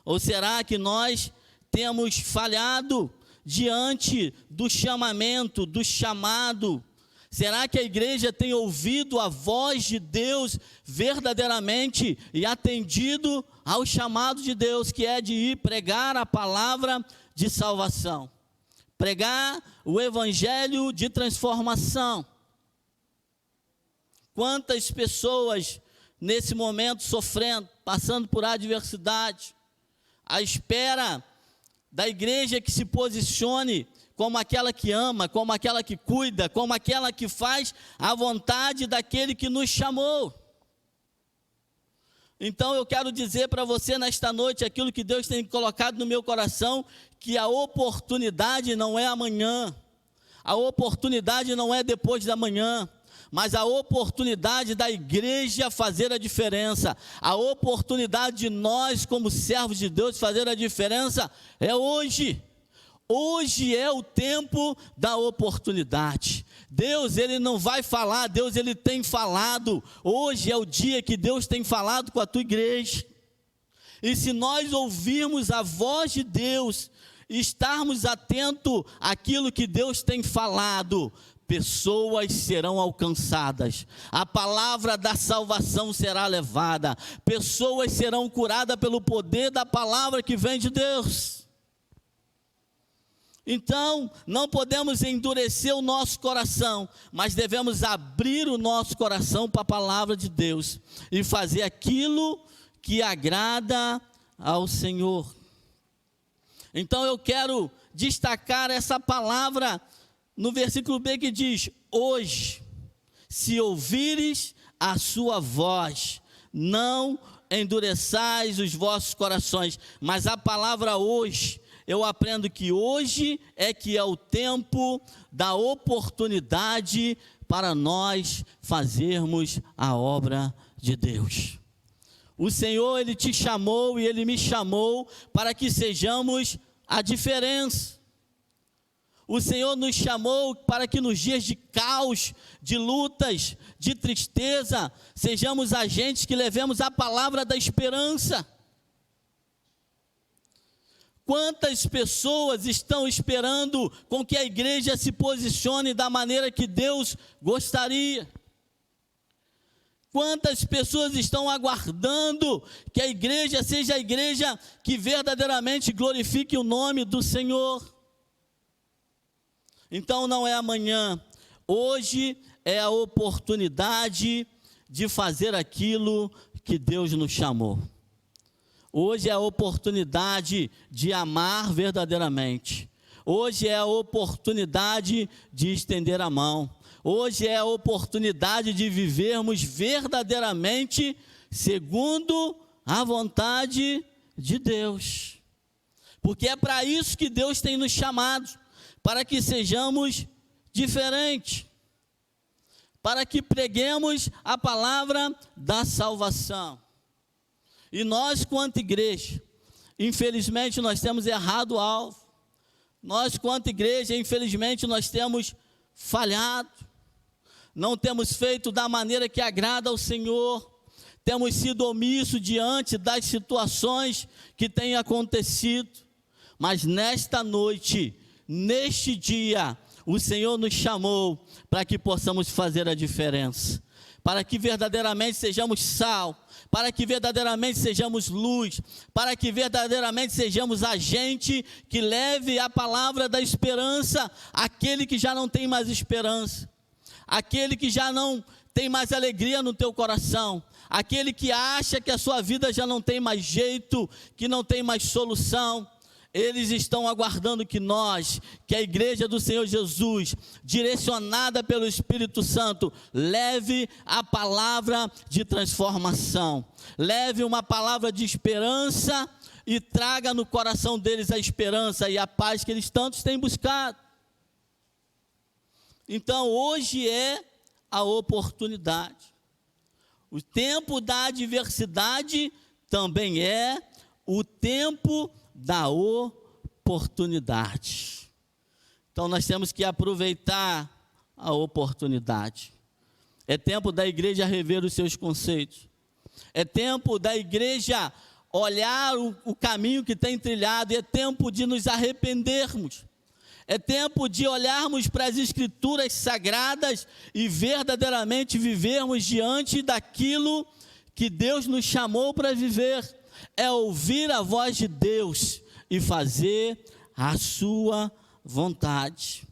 Ou será que nós temos falhado diante do chamamento, do chamado? Será que a igreja tem ouvido a voz de Deus verdadeiramente e atendido ao chamado de Deus, que é de ir pregar a palavra de salvação, pregar o evangelho de transformação? Quantas pessoas nesse momento sofrendo, passando por adversidade, à espera da igreja que se posicione como aquela que ama, como aquela que cuida, como aquela que faz a vontade daquele que nos chamou. Então eu quero dizer para você nesta noite aquilo que Deus tem colocado no meu coração, que a oportunidade não é amanhã, a oportunidade não é depois da manhã, mas a oportunidade da igreja fazer a diferença, a oportunidade de nós como servos de Deus fazer a diferença é hoje. Hoje é o tempo da oportunidade. Deus, Ele não vai falar, Deus, Ele tem falado. Hoje é o dia que Deus tem falado com a tua igreja. E se nós ouvirmos a voz de Deus, estarmos atentos àquilo que Deus tem falado, pessoas serão alcançadas, a palavra da salvação será levada, pessoas serão curadas pelo poder da palavra que vem de Deus. Então, não podemos endurecer o nosso coração, mas devemos abrir o nosso coração para a palavra de Deus e fazer aquilo que agrada ao Senhor. Então, eu quero destacar essa palavra no versículo B que diz: hoje, se ouvires a sua voz, não endureçais os vossos corações. Mas a palavra hoje, eu aprendo que hoje é que é o tempo da oportunidade para nós fazermos a obra de Deus. O Senhor, Ele te chamou e Ele me chamou para que sejamos a diferença. O Senhor nos chamou para que nos dias de caos, de lutas, de tristeza, sejamos agentes que levemos a palavra da esperança. Quantas pessoas estão esperando com que a igreja se posicione da maneira que Deus gostaria? Quantas pessoas estão aguardando que a igreja seja a igreja que verdadeiramente glorifique o nome do Senhor? Então não é amanhã, hoje é a oportunidade de fazer aquilo que Deus nos chamou. Hoje é a oportunidade de amar verdadeiramente. Hoje é a oportunidade de estender a mão. Hoje é a oportunidade de vivermos verdadeiramente segundo a vontade de Deus. Porque é para isso que Deus tem nos chamado, para que sejamos diferentes, para que preguemos a palavra da salvação. E nós, quanto igreja, infelizmente nós temos errado o alvo. Nós, quanto igreja, infelizmente nós temos falhado. não temos feito da maneira que agrada ao Senhor, temos sido omissos diante das situações que têm acontecido, mas nesta noite, neste dia, o Senhor nos chamou para que possamos fazer a diferença, para que verdadeiramente sejamos sal, para que verdadeiramente sejamos luz, para que verdadeiramente sejamos agente que leve a palavra da esperança àquele que já não tem mais esperança, aquele que já não tem mais alegria no teu coração, aquele que acha que a sua vida já não tem mais jeito, que não tem mais solução. Eles estão aguardando que nós, que a igreja do Senhor Jesus, direcionada pelo Espírito Santo, leve a palavra de transformação, leve uma palavra de esperança e traga no coração deles a esperança e a paz que eles tantos têm buscado. Então hoje é a oportunidade. O tempo da adversidade também é o tempo da oportunidade. Então nós temos que aproveitar a oportunidade. É tempo da igreja rever os seus conceitos. É tempo da igreja olhar o caminho que tem trilhado. E é tempo de nos arrependermos. É tempo de olharmos para as Escrituras sagradas e verdadeiramente vivermos diante daquilo que Deus nos chamou para viver. É ouvir a voz de Deus e fazer a sua vontade.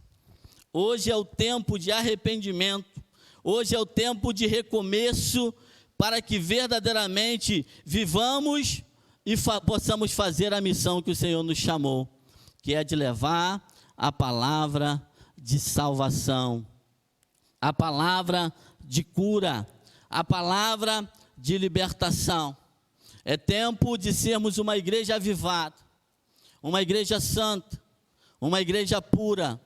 Hoje é o tempo de arrependimento, hoje é o tempo de recomeço, para que verdadeiramente vivamos e possamos fazer a missão que o Senhor nos chamou, que é de levar a palavra de salvação, a palavra de cura, a palavra de libertação. É tempo de sermos uma igreja avivada, uma igreja santa, uma igreja pura,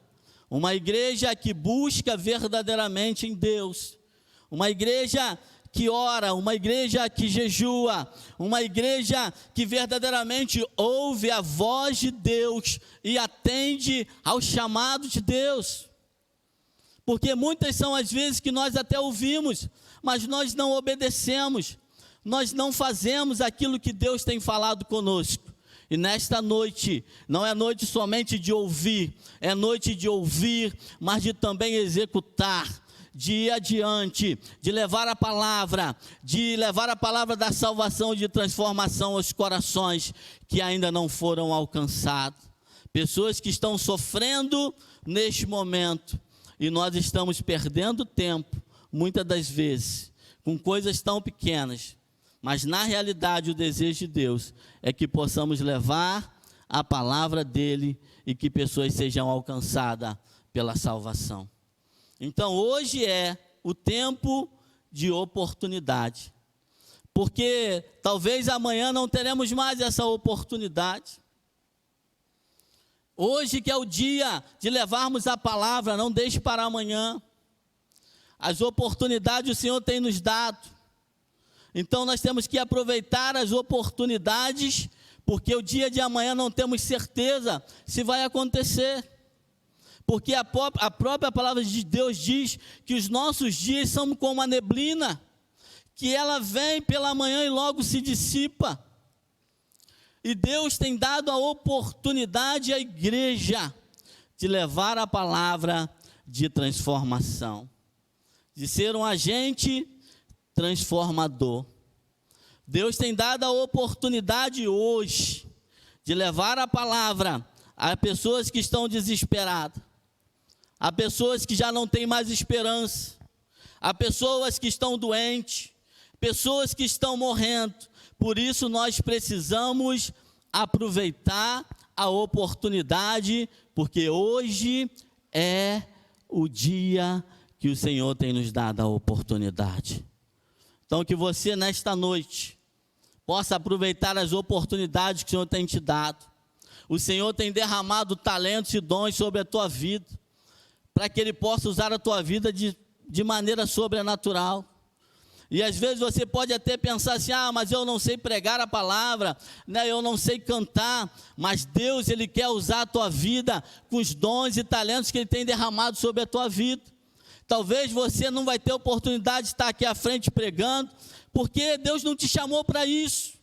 uma igreja que busca verdadeiramente em Deus, uma igreja que ora, uma igreja que jejua, uma igreja que verdadeiramente ouve a voz de Deus e atende ao chamado de Deus. Porque muitas são as vezes que nós até ouvimos, mas nós não obedecemos, nós não fazemos aquilo que Deus tem falado conosco. E nesta noite, não é noite somente de ouvir, é noite de ouvir, mas de também executar, de ir adiante, de levar a palavra da salvação e de transformação aos corações que ainda não foram alcançados. Pessoas que estão sofrendo neste momento, e nós estamos perdendo tempo, muitas das vezes, com coisas tão pequenas. Mas na realidade o desejo de Deus é que possamos levar a palavra dele e que pessoas sejam alcançadas pela salvação. Então hoje é o tempo de oportunidade, porque talvez amanhã não teremos mais essa oportunidade. Hoje que é o dia de levarmos a palavra, não deixe para amanhã. As oportunidades o Senhor tem nos dado. Então nós temos que aproveitar as oportunidades, porque o dia de amanhã não temos certeza se vai acontecer. Porque a própria palavra de Deus diz que os nossos dias são como a neblina, que ela vem pela manhã e logo se dissipa. E Deus tem dado a oportunidade à igreja de levar a palavra de transformação, de ser um agente transformador. Deus tem dado a oportunidade hoje de levar a palavra a pessoas que estão desesperadas, a pessoas que já não têm mais esperança, a pessoas que estão doentes, pessoas que estão morrendo. Por isso nós precisamos aproveitar a oportunidade, porque hoje é o dia que o Senhor tem nos dado a oportunidade. Então que você nesta noite possa aproveitar as oportunidades que o Senhor tem te dado. O Senhor tem derramado talentos e dons sobre a tua vida, para que Ele possa usar a tua vida de maneira sobrenatural. E às vezes você pode até pensar assim, mas eu não sei pregar a palavra, né? Eu não sei cantar, mas Deus, Ele quer usar a tua vida com os dons e talentos que Ele tem derramado sobre a tua vida. Talvez você não vai ter oportunidade de estar aqui à frente pregando, porque Deus não te chamou para isso.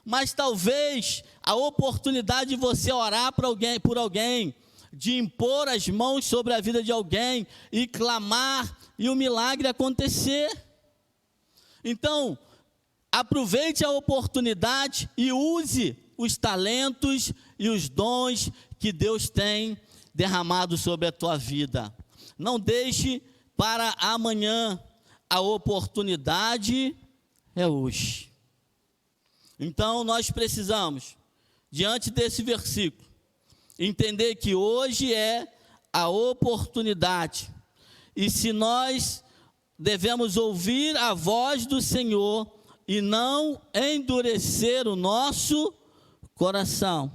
Mas talvez a oportunidade de você orar por alguém, de impor as mãos sobre a vida de alguém e clamar e o milagre acontecer. Então, aproveite a oportunidade e use os talentos e os dons que Deus tem derramado sobre a tua vida. Não deixe para amanhã, a oportunidade é hoje. Então nós precisamos, diante desse versículo, entender que hoje é a oportunidade. E se nós devemos ouvir a voz do Senhor e não endurecer o nosso coração.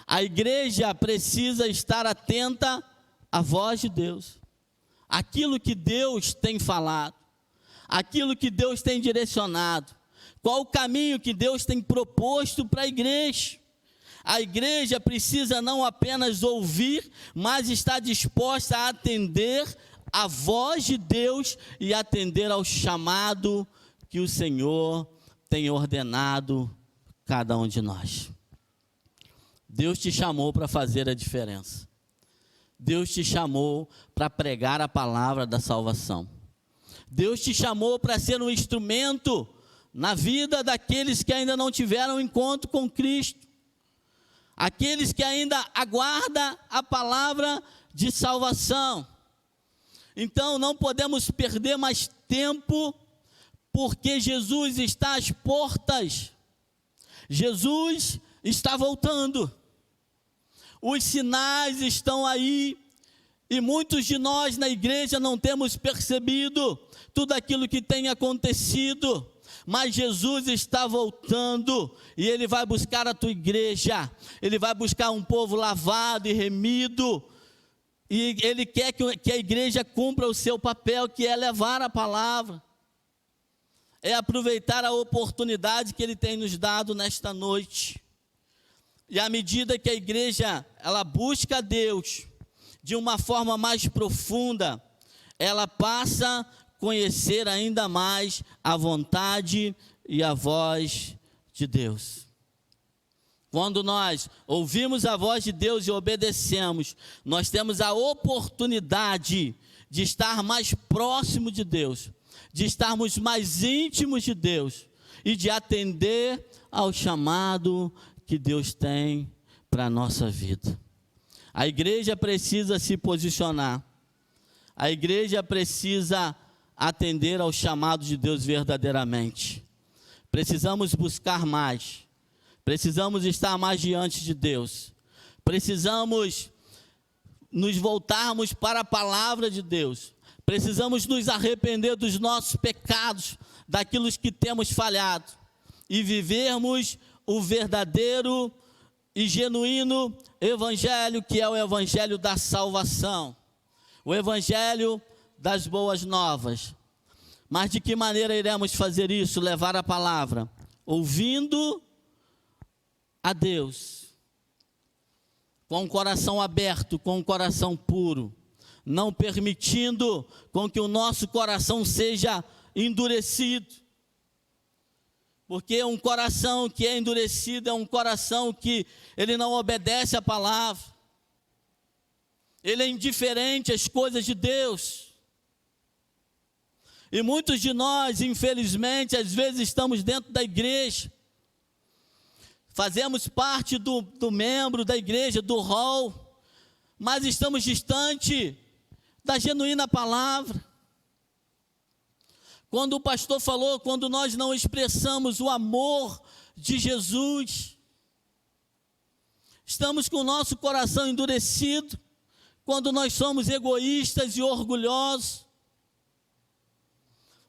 A igreja precisa estar atenta à voz de Deus, aquilo que Deus tem falado, aquilo que Deus tem direcionado, qual o caminho que Deus tem proposto para a igreja. A igreja precisa não apenas ouvir, mas estar disposta a atender a voz de Deus e atender ao chamado que o Senhor tem ordenado cada um de nós. Deus te chamou para fazer a diferença. Deus te chamou para pregar a palavra da salvação. Deus te chamou para ser um instrumento na vida daqueles que ainda não tiveram encontro com Cristo. Aqueles que ainda aguardam a palavra de salvação. Então não podemos perder mais tempo, porque Jesus está às portas. Jesus está voltando. Os sinais estão aí, e muitos de nós na igreja não temos percebido tudo aquilo que tem acontecido, mas Jesus está voltando, e Ele vai buscar a tua igreja, Ele vai buscar um povo lavado e remido, e Ele quer que a igreja cumpra o seu papel, que é levar a palavra, é aproveitar a oportunidade que Ele tem nos dado nesta noite. E à medida que a igreja, ela busca a Deus de uma forma mais profunda, ela passa a conhecer ainda mais a vontade e a voz de Deus. Quando nós ouvimos a voz de Deus e obedecemos, nós temos a oportunidade de estar mais próximo de Deus, de estarmos mais íntimos de Deus e de atender ao chamado que Deus tem para a nossa vida. A igreja precisa se posicionar. A igreja precisa atender ao chamado de Deus verdadeiramente. Precisamos buscar mais. Precisamos estar mais diante de Deus. Precisamos nos voltarmos para a palavra de Deus. Precisamos nos arrepender dos nossos pecados, daquilo que temos falhado, e vivermos o verdadeiro e genuíno evangelho, que é o evangelho da salvação, o evangelho das boas novas. Mas de que maneira iremos fazer isso? Levar a palavra, ouvindo a Deus, com o coração aberto, com o coração puro, não permitindo com que o nosso coração seja endurecido. Porque um coração que é endurecido é um coração que ele não obedece à palavra. Ele é indiferente às coisas de Deus. E muitos de nós, infelizmente, às vezes estamos dentro da igreja. Fazemos parte do membro da igreja, do hall, mas estamos distante da genuína palavra. Quando o pastor falou, quando nós não expressamos o amor de Jesus, estamos com o nosso coração endurecido, quando nós somos egoístas e orgulhosos.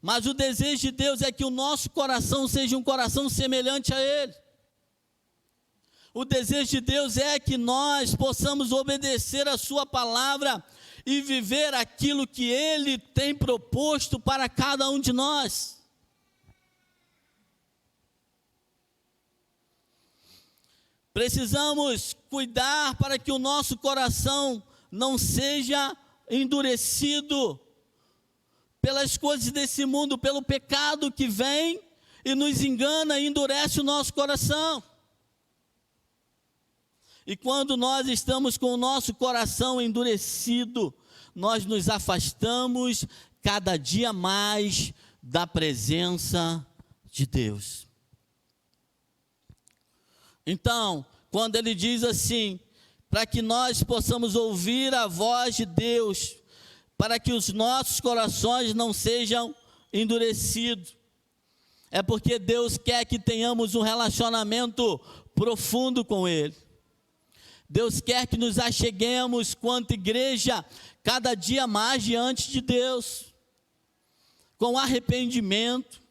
Mas o desejo de Deus é que o nosso coração seja um coração semelhante a Ele. O desejo de Deus é que nós possamos obedecer a sua palavra e viver aquilo que Ele tem proposto para cada um de nós. Precisamos cuidar para que o nosso coração não seja endurecido pelas coisas desse mundo, pelo pecado que vem e nos engana e endurece o nosso coração. E quando nós estamos com o nosso coração endurecido, nós nos afastamos cada dia mais da presença de Deus. Então, quando ele diz assim, para que nós possamos ouvir a voz de Deus, para que os nossos corações não sejam endurecidos, é porque Deus quer que tenhamos um relacionamento profundo com Ele. Deus quer que nos acheguemos quanto igreja, cada dia mais diante de Deus, com arrependimento,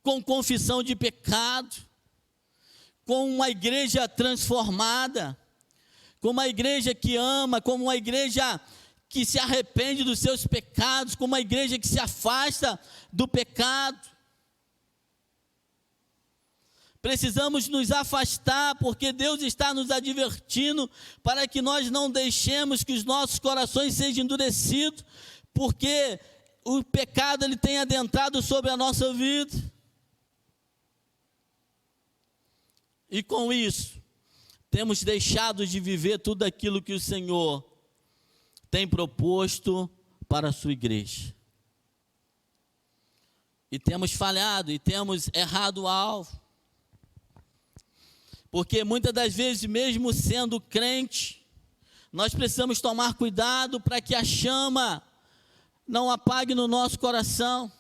com confissão de pecado, com uma igreja transformada, com uma igreja que ama, com uma igreja que se arrepende dos seus pecados, com uma igreja que se afasta do pecado. Precisamos nos afastar, porque Deus está nos advertindo para que nós não deixemos que os nossos corações sejam endurecidos, porque o pecado ele tem adentrado sobre a nossa vida. E com isso, temos deixado de viver tudo aquilo que o Senhor tem proposto para a sua igreja. E temos falhado, e temos errado o alvo. Porque muitas das vezes, mesmo sendo crente, nós precisamos tomar cuidado para que a chama não apague no nosso coração.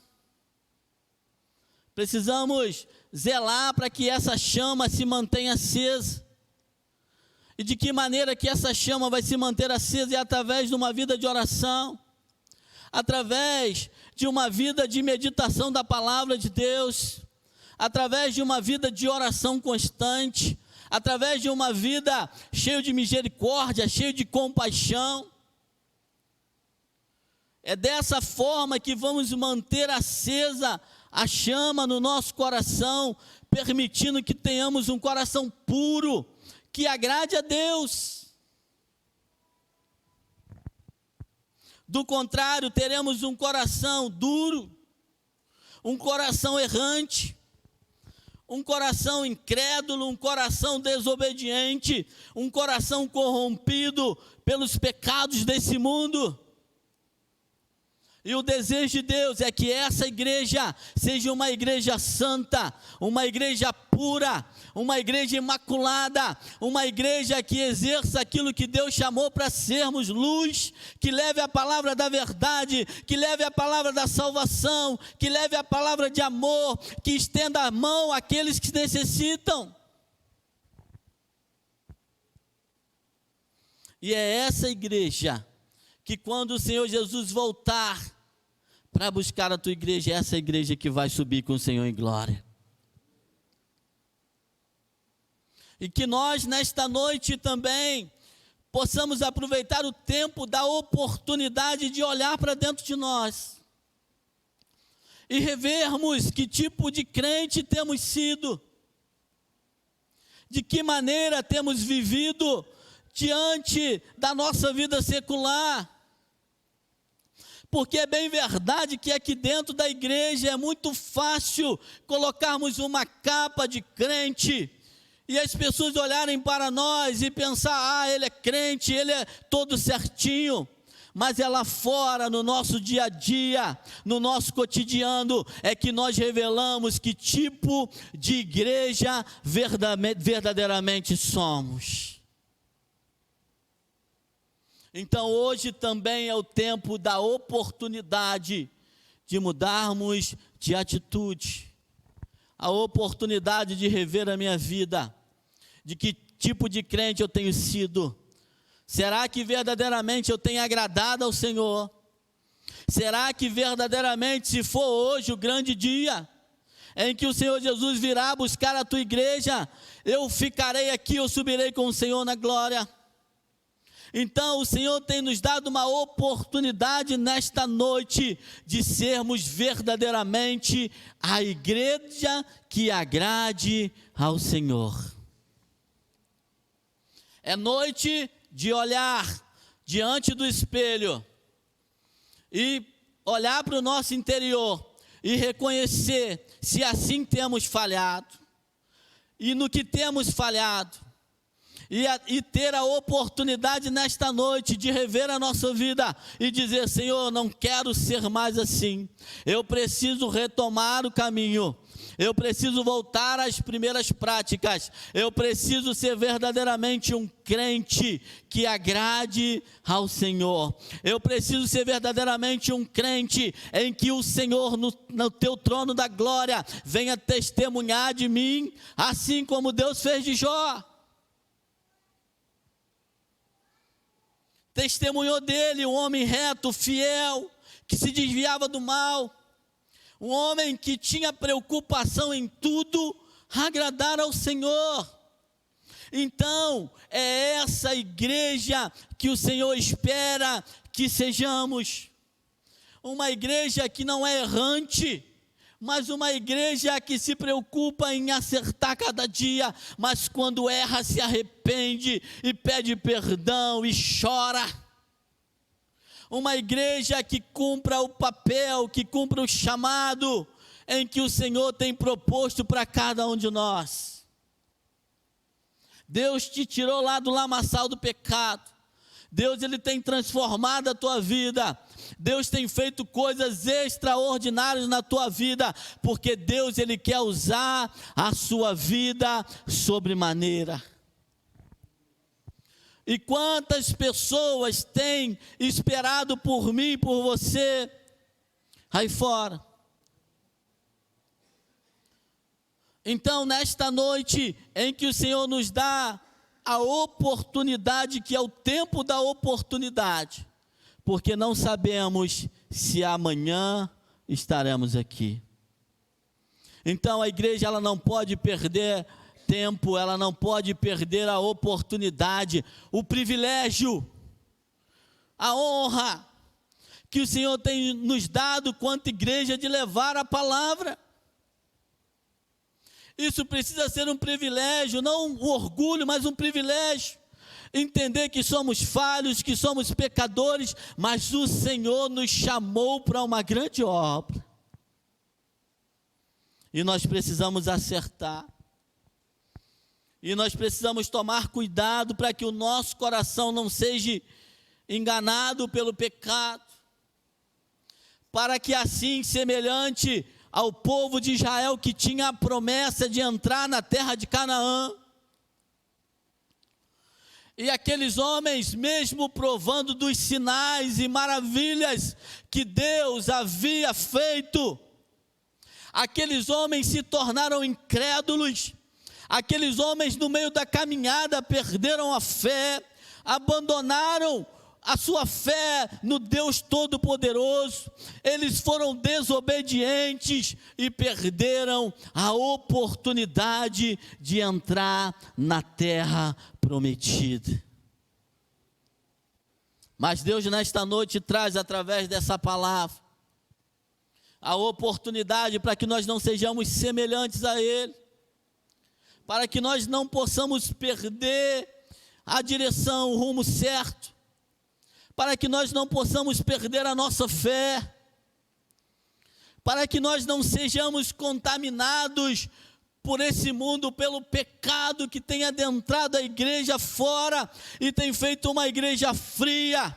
Precisamos zelar para que essa chama se mantenha acesa. E de que maneira que essa chama vai se manter acesa? É através de uma vida de oração, através de uma vida de meditação da palavra de Deus, através de uma vida de oração constante, através de uma vida cheia de misericórdia, cheia de compaixão. É dessa forma que vamos manter acesa a chama no nosso coração, permitindo que tenhamos um coração puro, que agrade a Deus. Do contrário, teremos um coração duro, um coração errante, um coração incrédulo, um coração desobediente, um coração corrompido pelos pecados desse mundo. E o desejo de Deus é que essa igreja seja uma igreja santa, uma igreja pura, uma igreja imaculada, uma igreja que exerça aquilo que Deus chamou para sermos: luz, que leve a palavra da verdade, que leve a palavra da salvação, que leve a palavra de amor, que estenda a mão àqueles que necessitam. E é essa igreja que, quando o Senhor Jesus voltar para buscar a tua igreja, é essa igreja que vai subir com o Senhor em glória. E que nós, nesta noite também, possamos aproveitar o tempo da oportunidade de olhar para dentro de nós e revermos que tipo de crente temos sido, de que maneira temos vivido diante da nossa vida secular. Porque é bem verdade que aqui dentro da igreja é muito fácil colocarmos uma capa de crente e as pessoas olharem para nós e pensar: ele é crente, ele é todo certinho. Mas é lá fora, no nosso dia a dia, no nosso cotidiano, é que nós revelamos que tipo de igreja verdadeiramente somos. Então hoje também é o tempo da oportunidade de mudarmos de atitude, a oportunidade de rever a minha vida, de que tipo de crente eu tenho sido. Será que verdadeiramente eu tenho agradado ao Senhor? Será que verdadeiramente, se for hoje o grande dia em que o Senhor Jesus virá buscar a tua igreja, eu ficarei aqui, eu subirei com o Senhor na glória? Então o Senhor tem nos dado uma oportunidade nesta noite de sermos verdadeiramente a igreja que agrade ao Senhor. É noite de olhar, diante do espelho e olhar para o nosso interior e reconhecer se assim temos falhado e no que temos falhado, e ter a oportunidade nesta noite de rever a nossa vida e dizer: Senhor, não quero ser mais assim, eu preciso retomar o caminho, eu preciso voltar às primeiras práticas, eu preciso ser verdadeiramente um crente que agrade ao Senhor, eu preciso ser verdadeiramente um crente em que o Senhor no teu trono da glória venha testemunhar de mim, assim como Deus fez de Jó. Testemunhou dele, um homem reto, fiel, que se desviava do mal, um homem que tinha preocupação em tudo agradar ao Senhor. Então, é essa igreja que o Senhor espera que sejamos, uma igreja que não é errante, mas uma igreja que se preocupa em acertar cada dia, mas quando erra se arrepende e pede perdão e chora. Uma igreja que cumpra o papel, que cumpra o chamado em que o Senhor tem proposto para cada um de nós. Deus te tirou lá do lamaçal do pecado. Deus, Ele tem transformado a tua vida. Deus tem feito coisas extraordinárias na tua vida, porque Deus, Ele quer usar a sua vida sobremaneira. E quantas pessoas têm esperado por mim, por você, aí fora. Então, nesta noite em que o Senhor nos dá a oportunidade, que é o tempo da oportunidade, porque não sabemos se amanhã estaremos aqui. Então a igreja, ela não pode perder tempo, ela não pode perder a oportunidade, o privilégio, a honra que o Senhor tem nos dado quanto igreja de levar a palavra. Isso precisa ser um privilégio, não um orgulho, mas um privilégio. Entender que somos falhos, que somos pecadores, mas o Senhor nos chamou para uma grande obra. E nós precisamos acertar. E nós precisamos tomar cuidado para que o nosso coração não seja enganado pelo pecado. Para que assim, semelhante ao povo de Israel que tinha a promessa de entrar na terra de Canaã, e aqueles homens, mesmo provando dos sinais e maravilhas que Deus havia feito, aqueles homens se tornaram incrédulos, aqueles homens no meio da caminhada perderam a fé, abandonaram a sua fé no Deus Todo-Poderoso, eles foram desobedientes e perderam a oportunidade de entrar na terra prometida. Mas Deus nesta noite traz através dessa palavra a oportunidade para que nós não sejamos semelhantes a Ele, para que nós não possamos perder a direção, o rumo certo, para que nós não possamos perder a nossa fé, para que nós não sejamos contaminados por esse mundo, pelo pecado que tem adentrado a igreja fora e tem feito uma igreja fria.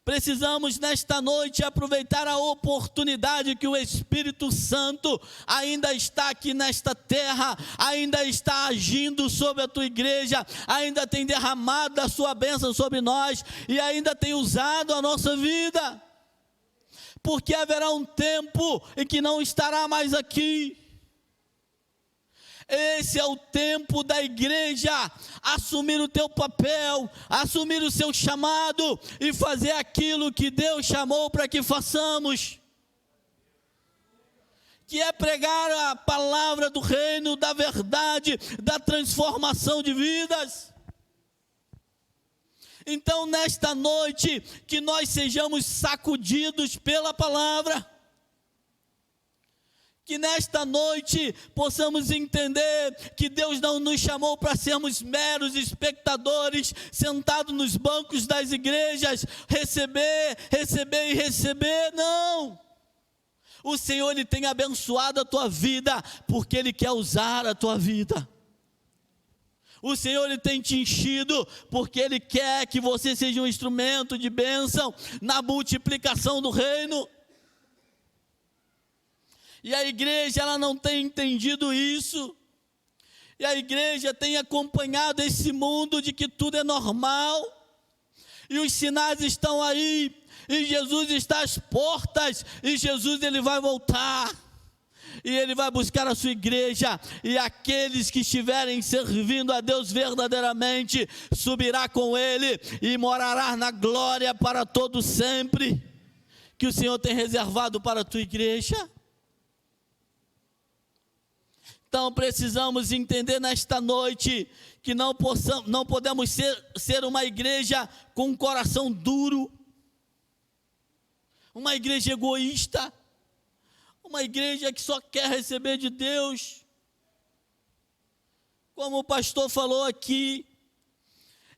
Precisamos nesta noite aproveitar a oportunidade que o Espírito Santo ainda está aqui nesta terra, ainda está agindo sobre a tua igreja, ainda tem derramado a sua bênção sobre nós e ainda tem usado a nossa vida, porque haverá um tempo em que não estará mais aqui. Esse é o tempo da igreja assumir o teu papel, assumir o seu chamado e fazer aquilo que Deus chamou para que façamos, que é pregar a palavra do reino, da verdade, da transformação de vidas. Então, nesta noite, que nós sejamos sacudidos pela palavra, que nesta noite possamos entender que Deus não nos chamou para sermos meros espectadores, sentados nos bancos das igrejas, receber e receber, não. O Senhor, Ele tem abençoado a tua vida, porque Ele quer usar a tua vida. O Senhor, Ele tem te enchido, porque Ele quer que você seja um instrumento de bênção na multiplicação do reino. E a igreja, ela não tem entendido isso. E a igreja tem acompanhado esse mundo de que tudo é normal. E os sinais estão aí. E Jesus está às portas. E Jesus, Ele vai voltar. E Ele vai buscar a sua igreja. E aqueles que estiverem servindo a Deus verdadeiramente, subirá com Ele e morará na glória para todo sempre. Que o Senhor tem reservado para a tua igreja. Então precisamos entender nesta noite que não podemos ser uma igreja com um coração duro, uma igreja egoísta, uma igreja que só quer receber de Deus. Como o pastor falou aqui,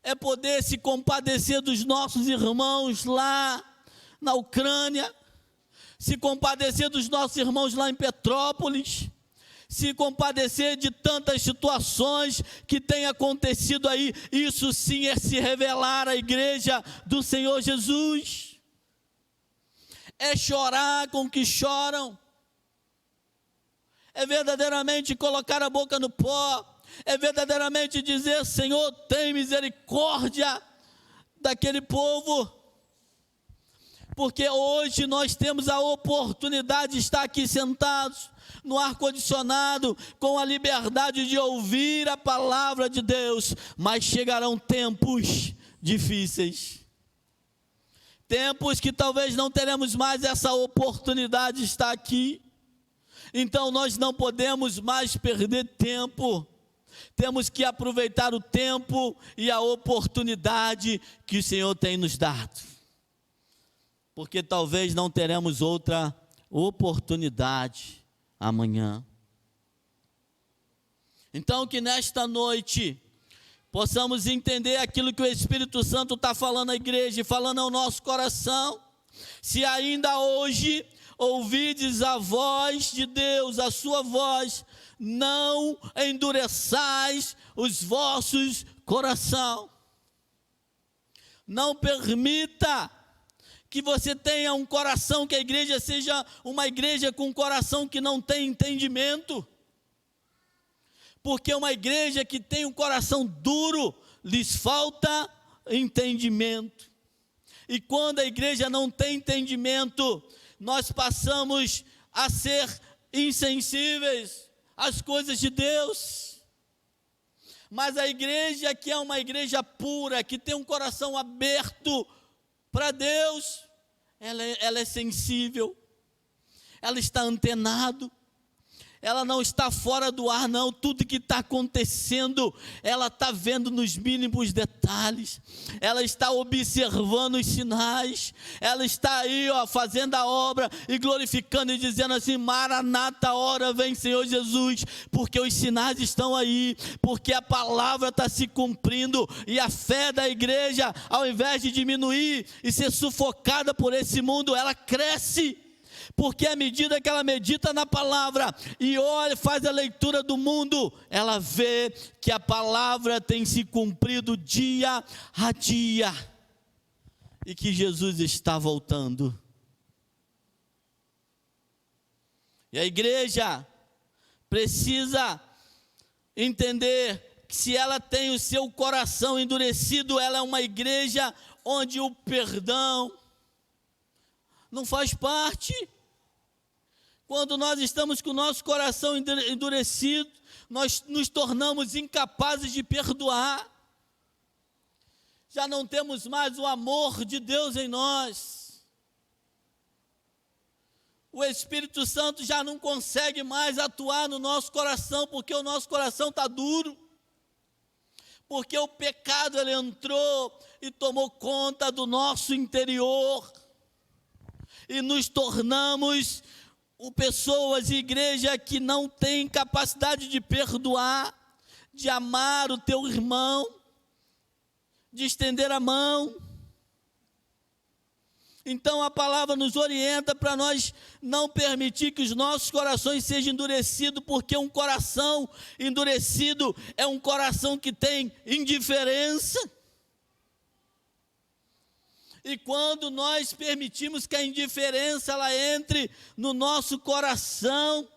é poder se compadecer dos nossos irmãos lá na Ucrânia, se compadecer dos nossos irmãos lá em Petrópolis, se compadecer de tantas situações que têm acontecido aí. Isso sim é se revelar à igreja do Senhor Jesus. É chorar com que choram. É verdadeiramente colocar a boca no pó. É verdadeiramente dizer: Senhor, tem misericórdia daquele povo. Porque hoje nós temos a oportunidade de estar aqui sentados no ar-condicionado, com a liberdade de ouvir a palavra de Deus, mas chegarão tempos difíceis, tempos que talvez não teremos mais essa oportunidade de estar aqui. Então nós não podemos mais perder tempo, temos que aproveitar o tempo e a oportunidade que o Senhor tem nos dado, porque talvez não teremos outra oportunidade amanhã. Então que nesta noite possamos entender aquilo que o Espírito Santo está falando à igreja e falando ao nosso coração. Se ainda hoje ouvides a voz de Deus, a sua voz, não endureçais os vossos corações. Não permita que você tenha um coração, que a igreja seja uma igreja com um coração que não tem entendimento. Porque uma igreja que tem um coração duro, lhes falta entendimento. E quando a igreja não tem entendimento, nós passamos a ser insensíveis às coisas de Deus. Mas a igreja que é uma igreja pura, que tem um coração aberto para Deus, ela é sensível, ela está antenado, ela não está fora do ar não, tudo que está acontecendo, ela está vendo nos mínimos detalhes, ela está observando os sinais, ela está aí fazendo a obra e glorificando e dizendo assim: Maranata, a hora vem Senhor Jesus, porque os sinais estão aí, porque a palavra está se cumprindo, e a fé da igreja, ao invés de diminuir e ser sufocada por esse mundo, ela cresce. Porque à medida que ela medita na palavra e olha, faz a leitura do mundo, ela vê que a palavra tem se cumprido dia a dia e que Jesus está voltando. E a igreja precisa entender que se ela tem o seu coração endurecido, ela é uma igreja onde o perdão não faz parte. Quando nós estamos com o nosso coração endurecido, nós nos tornamos incapazes de perdoar. Já não temos mais o amor de Deus em nós. O Espírito Santo já não consegue mais atuar no nosso coração, porque o nosso coração está duro. Porque o pecado, ele entrou e tomou conta do nosso interior. E nos tornamos pessoas e igreja que não têm capacidade de perdoar, de amar o teu irmão, de estender a mão. Então a palavra nos orienta para nós não permitir que os nossos corações sejam endurecidos, porque um coração endurecido é um coração que tem indiferença. E quando nós permitimos que a indiferença ela entre no nosso coração,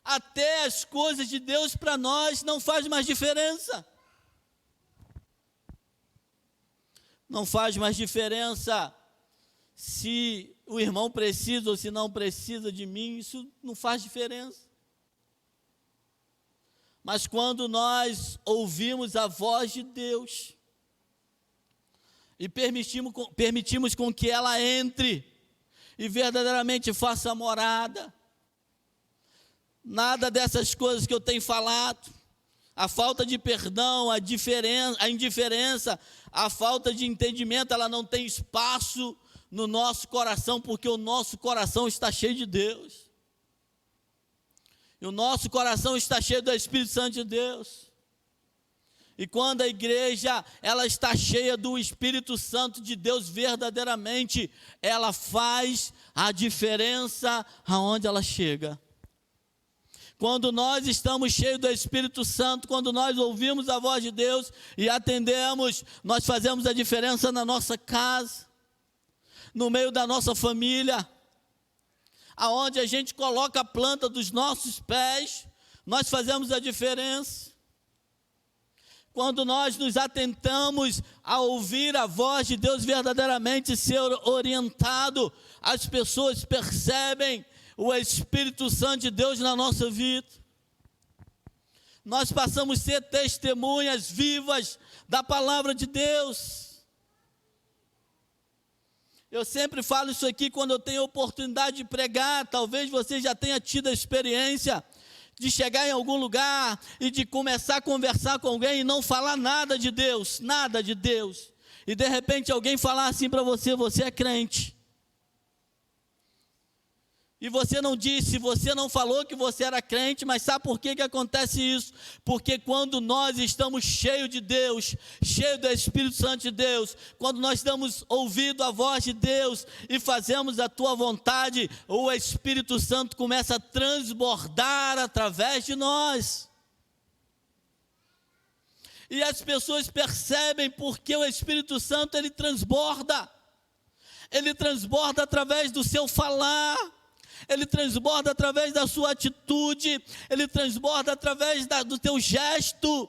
até as coisas de Deus para nós não faz mais diferença. Não faz mais diferença se o irmão precisa ou se não precisa de mim, isso não faz diferença. Mas quando nós ouvimos a voz de Deus e permitimos com que ela entre e verdadeiramente faça morada, nada dessas coisas que eu tenho falado, a falta de perdão, a indiferença, a falta de entendimento, ela não tem espaço no nosso coração, porque o nosso coração está cheio de Deus. E o nosso coração está cheio do Espírito Santo de Deus. E quando a igreja ela está cheia do Espírito Santo de Deus verdadeiramente, ela faz a diferença aonde ela chega. Quando nós estamos cheios do Espírito Santo, quando nós ouvimos a voz de Deus e atendemos, nós fazemos a diferença na nossa casa, no meio da nossa família, aonde a gente coloca a planta dos nossos pés, nós fazemos a diferença. Quando nós nos atentamos a ouvir a voz de Deus verdadeiramente ser orientado, as pessoas percebem o Espírito Santo de Deus na nossa vida. Nós passamos a ser testemunhas vivas da palavra de Deus. Eu sempre falo isso aqui quando eu tenho oportunidade de pregar. Talvez você já tenha tido a experiência de chegar em algum lugar e de começar a conversar com alguém e não falar nada de Deus, nada de Deus. E de repente alguém falar assim para você, você é crente. E você não disse, você não falou que você era crente, mas sabe por que acontece isso? Porque quando nós estamos cheios de Deus, cheios do Espírito Santo de Deus, quando nós damos ouvido à voz de Deus e fazemos a tua vontade, o Espírito Santo começa a transbordar através de nós. E as pessoas percebem porque o Espírito Santo ele transborda através do seu falar. Ele transborda através da sua atitude, ele transborda através do teu gesto.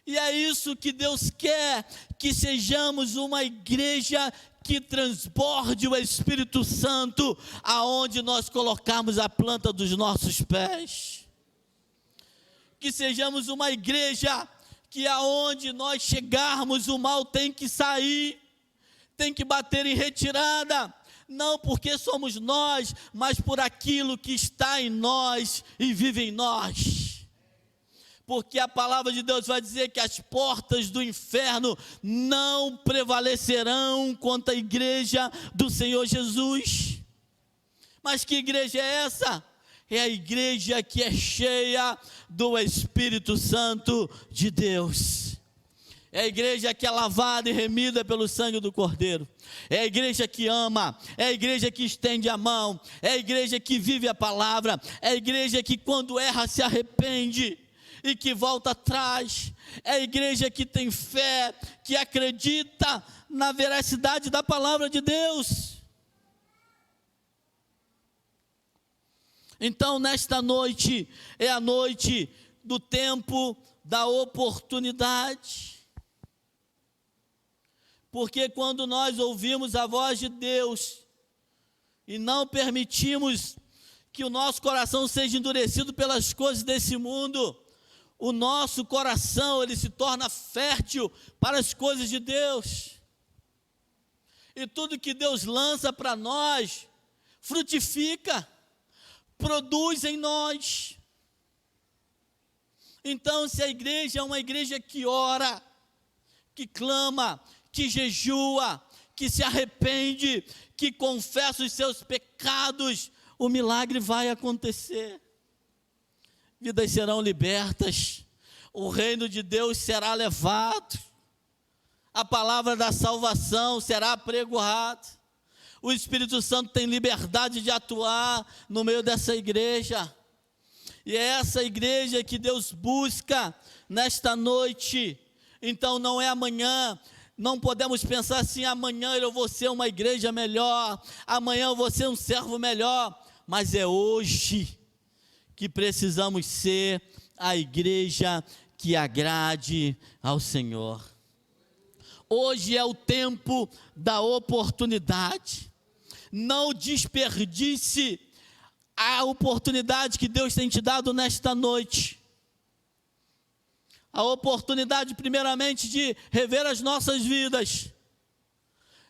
E é isso que Deus quer, que sejamos uma igreja que transborde o Espírito Santo, aonde nós colocarmos a planta dos nossos pés. Que sejamos uma igreja que aonde nós chegarmos, o mal tem que sair, tem que bater em retirada. Não porque somos nós, mas por aquilo que está em nós e vive em nós. Porque a palavra de Deus vai dizer que as portas do inferno não prevalecerão contra a igreja do Senhor Jesus. Mas que igreja é essa? É a igreja que é cheia do Espírito Santo de Deus. É a igreja que é lavada e remida pelo sangue do Cordeiro. É a igreja que ama, é a igreja que estende a mão, é a igreja que vive a palavra, é a igreja que quando erra se arrepende e que volta atrás. É a igreja que tem fé, que acredita na veracidade da palavra de Deus. Então, nesta noite, é a noite do tempo da oportunidade. Porque quando nós ouvimos a voz de Deus e não permitimos que o nosso coração seja endurecido pelas coisas desse mundo, o nosso coração ele se torna fértil para as coisas de Deus. E tudo que Deus lança para nós frutifica, produz em nós. Então, se a igreja é uma igreja que ora, que clama, que jejua, que se arrepende, que confessa os seus pecados, o milagre vai acontecer. Vidas serão libertas, o reino de Deus será levado, a palavra da salvação será apregoada, o Espírito Santo tem liberdade de atuar no meio dessa igreja, e é essa igreja que Deus busca nesta noite. Então não é amanhã, não podemos pensar assim, amanhã eu vou ser uma igreja melhor, amanhã eu vou ser um servo melhor, mas é hoje que precisamos ser a igreja que agrade ao Senhor. Hoje é o tempo da oportunidade. Não desperdice a oportunidade que Deus tem te dado nesta noite. A oportunidade, primeiramente, de rever as nossas vidas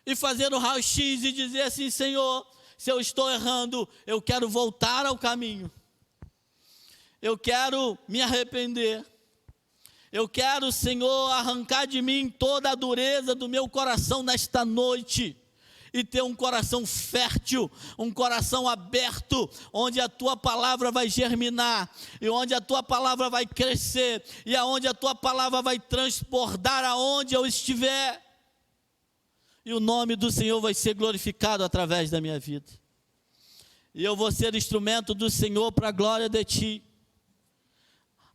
e fazer o raio-x e dizer assim: Senhor, se eu estou errando, eu quero voltar ao caminho. Eu quero me arrepender. Eu quero, Senhor, arrancar de mim toda a dureza do meu coração nesta noite e ter um coração fértil, um coração aberto, onde a Tua palavra vai germinar e onde a Tua palavra vai crescer e aonde a Tua palavra vai transbordar aonde eu estiver. E o nome do Senhor vai ser glorificado através da minha vida. E eu vou ser instrumento do Senhor para a glória de Ti.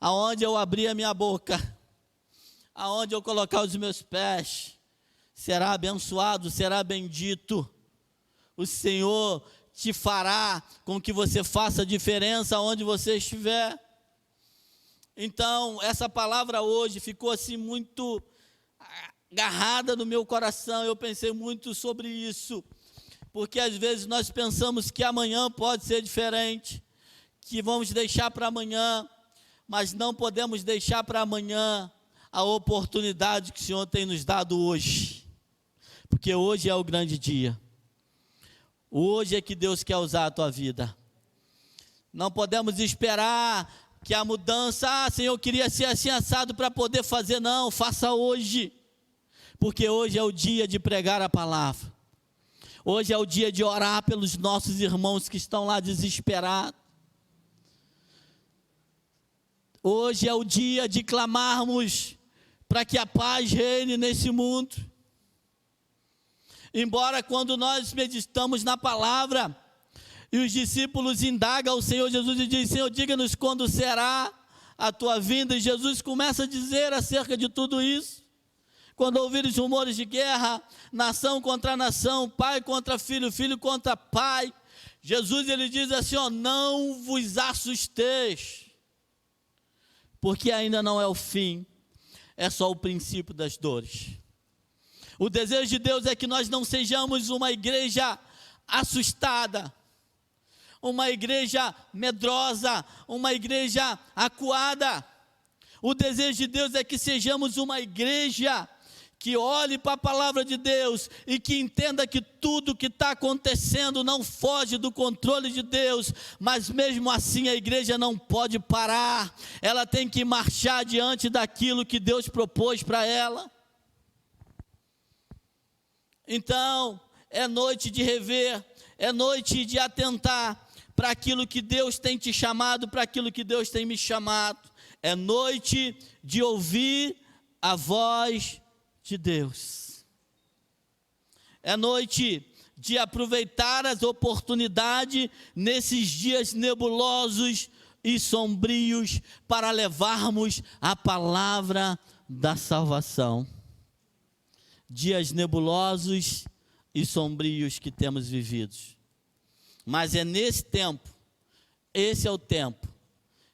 Aonde eu abrir a minha boca, aonde eu colocar os meus pés, será abençoado, será bendito. O Senhor te fará com que você faça diferença onde você estiver. Então, essa palavra hoje ficou assim muito agarrada no meu coração. Eu pensei muito sobre isso, porque às vezes nós pensamos que amanhã pode ser diferente, que vamos deixar para amanhã, mas não podemos deixar para amanhã a oportunidade que o Senhor tem nos dado hoje, porque hoje é o grande dia, hoje é que Deus quer usar a tua vida. Não podemos esperar que a mudança, Senhor, eu queria ser assim assado para poder fazer, não, faça hoje, porque hoje é o dia de pregar a palavra, hoje é o dia de orar pelos nossos irmãos que estão lá desesperados. Hoje é o dia de clamarmos para que a paz reine nesse mundo. Embora quando nós meditamos na palavra e os discípulos indagam ao Senhor Jesus e dizem: Senhor, diga-nos quando será a tua vinda. E Jesus começa a dizer acerca de tudo isso. Quando ouvires rumores de guerra, nação contra nação, pai contra filho, filho contra pai, Jesus ele diz assim: ó, não vos assusteis, porque ainda não é o fim, é só o princípio das dores. O desejo de Deus é que nós não sejamos uma igreja assustada, uma igreja medrosa, uma igreja acuada. O desejo de Deus é que sejamos uma igreja que olhe para a palavra de Deus e que entenda que tudo que está acontecendo não foge do controle de Deus, mas mesmo assim a igreja não pode parar, ela tem que marchar diante daquilo que Deus propôs para ela. Então, é noite de rever, é noite de atentar para aquilo que Deus tem te chamado, para aquilo que Deus tem me chamado, é noite de ouvir a voz de Deus. É noite de aproveitar as oportunidades nesses dias nebulosos e sombrios para levarmos a palavra da salvação. Dias nebulosos e sombrios que temos vivido. Mas é nesse tempo, esse é o tempo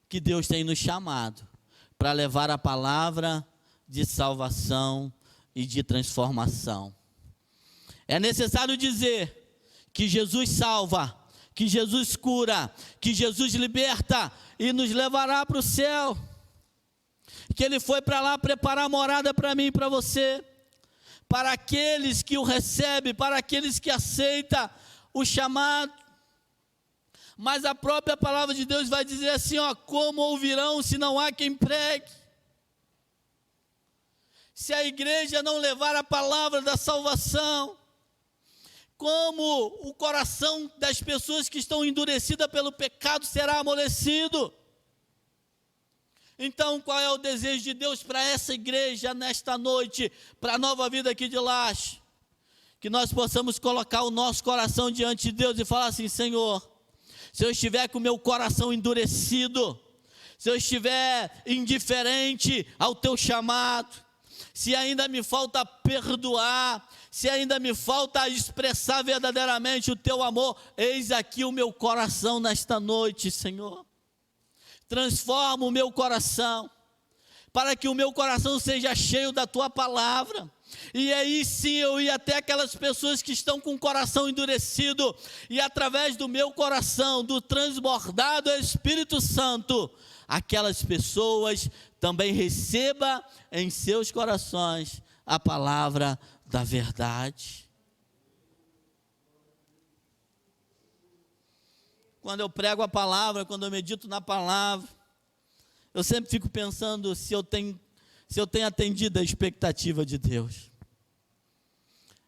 que Deus tem nos chamado para levar a palavra de salvação e de transformação. É necessário dizer que Jesus salva, que Jesus cura, que Jesus liberta e nos levará para o céu, que Ele foi para lá preparar morada para mim e para você, para aqueles que o recebem, para aqueles que aceitam o chamado. Mas a própria palavra de Deus vai dizer assim, ó, como ouvirão se não há quem pregue? Se a igreja não levar a palavra da salvação, como o coração das pessoas que estão endurecidas pelo pecado será amolecido. Então, qual é o desejo de Deus para essa igreja nesta noite, para a Nova Vida aqui de Laje? Que nós possamos colocar o nosso coração diante de Deus e falar assim: Senhor, se eu estiver com o meu coração endurecido, se eu estiver indiferente ao teu chamado, se ainda me falta perdoar, se ainda me falta expressar verdadeiramente o teu amor, eis aqui o meu coração nesta noite, Senhor. Transforma o meu coração, para que o meu coração seja cheio da tua palavra. E aí sim eu ia até aquelas pessoas que estão com o coração endurecido, e através do meu coração, do transbordado Espírito Santo, aquelas pessoas também recebam em seus corações a palavra da verdade. Quando eu prego a palavra, quando eu medito na palavra, eu sempre fico pensando se eu tenho atendido a expectativa de Deus.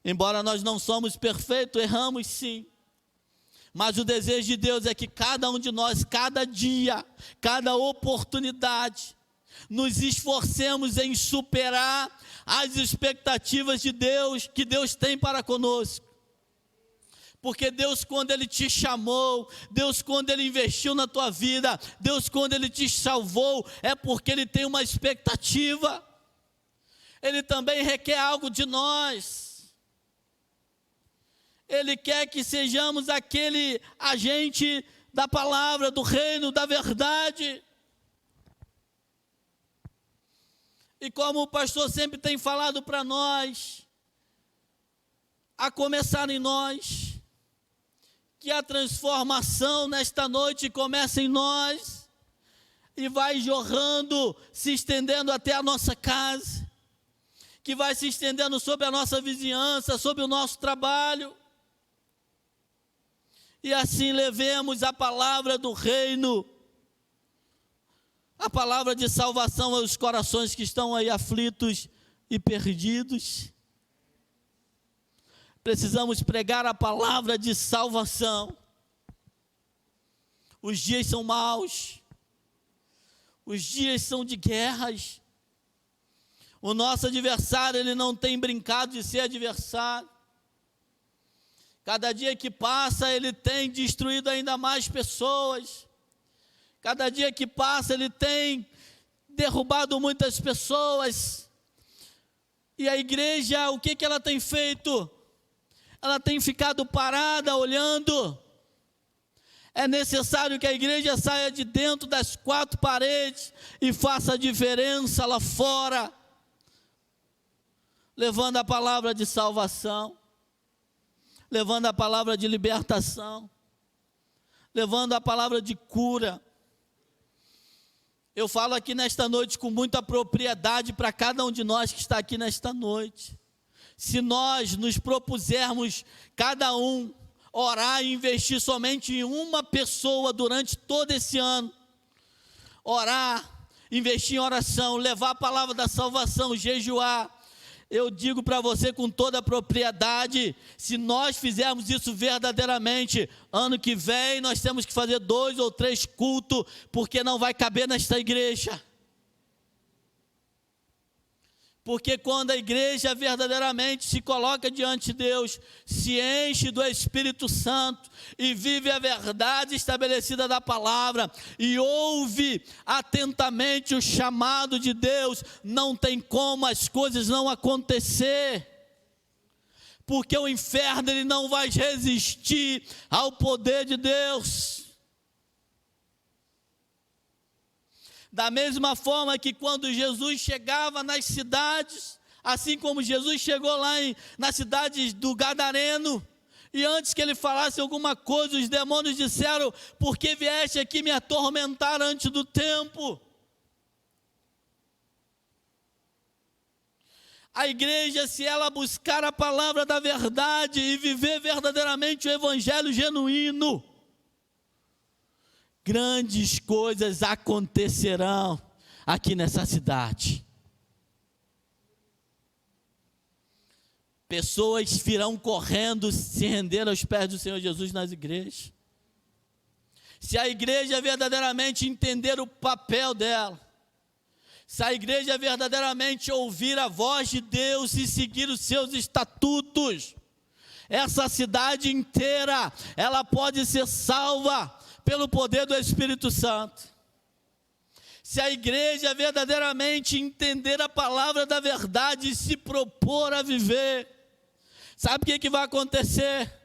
Embora nós não somos perfeitos, erramos sim. Mas o desejo de Deus é que cada um de nós, cada dia, cada oportunidade, nos esforcemos em superar as expectativas de Deus, que Deus tem para conosco. Porque Deus, quando Ele te chamou, Deus, quando Ele investiu na tua vida, Deus, quando Ele te salvou, é porque Ele tem uma expectativa. Ele também requer algo de nós. Ele quer que sejamos aquele agente da palavra, do reino, da verdade. E como o pastor sempre tem falado para nós, a começar em nós, que a transformação nesta noite começa em nós e vai jorrando, se estendendo até a nossa casa, que vai se estendendo sobre a nossa vizinhança, sobre o nosso trabalho. E assim levemos a palavra do reino, a palavra de salvação aos corações que estão aí aflitos e perdidos. Precisamos pregar a palavra de salvação. Os dias são maus, os dias são de guerras. O nosso adversário, ele não tem brincado de ser adversário. Cada dia que passa, ele tem destruído ainda mais pessoas. Cada dia que passa, ele tem derrubado muitas pessoas. E a igreja, o que ela tem feito? Ela tem ficado parada, olhando. É necessário que a igreja saia de dentro das quatro paredes e faça a diferença lá fora, levando a palavra de salvação, levando a palavra de libertação, levando a palavra de cura. Eu falo aqui nesta noite com muita propriedade para cada um de nós que está aqui nesta noite. Se nós nos propusermos, cada um, orar e investir somente em uma pessoa durante todo esse ano, orar, investir em oração, levar a palavra da salvação, jejuar, eu digo para você com toda a propriedade, se nós fizermos isso verdadeiramente, ano que vem nós temos que fazer 2 ou 3 cultos, porque não vai caber nesta igreja. Porque quando a igreja verdadeiramente se coloca diante de Deus, se enche do Espírito Santo e vive a verdade estabelecida da palavra e ouve atentamente o chamado de Deus, não tem como as coisas não acontecer. Porque o inferno ele não vai resistir ao poder de Deus. Da mesma forma que quando Jesus chegava nas cidades, assim como Jesus chegou lá na cidade do Gadareno, e antes que ele falasse alguma coisa, os demônios disseram: por que vieste aqui me atormentar antes do tempo? A igreja, se ela buscar a palavra da verdade e viver verdadeiramente o evangelho genuíno, grandes coisas acontecerão aqui nessa cidade. pessoas virão correndo se render aos pés do Senhor Jesus nas igrejas. Se a igreja verdadeiramente entender o papel dela, se a igreja verdadeiramente ouvir a voz de Deus e seguir os seus estatutos, essa cidade inteira, ela pode ser salva pelo poder do Espírito Santo. Se a igreja verdadeiramente entender a palavra da verdade e se propor a viver, sabe o que vai acontecer?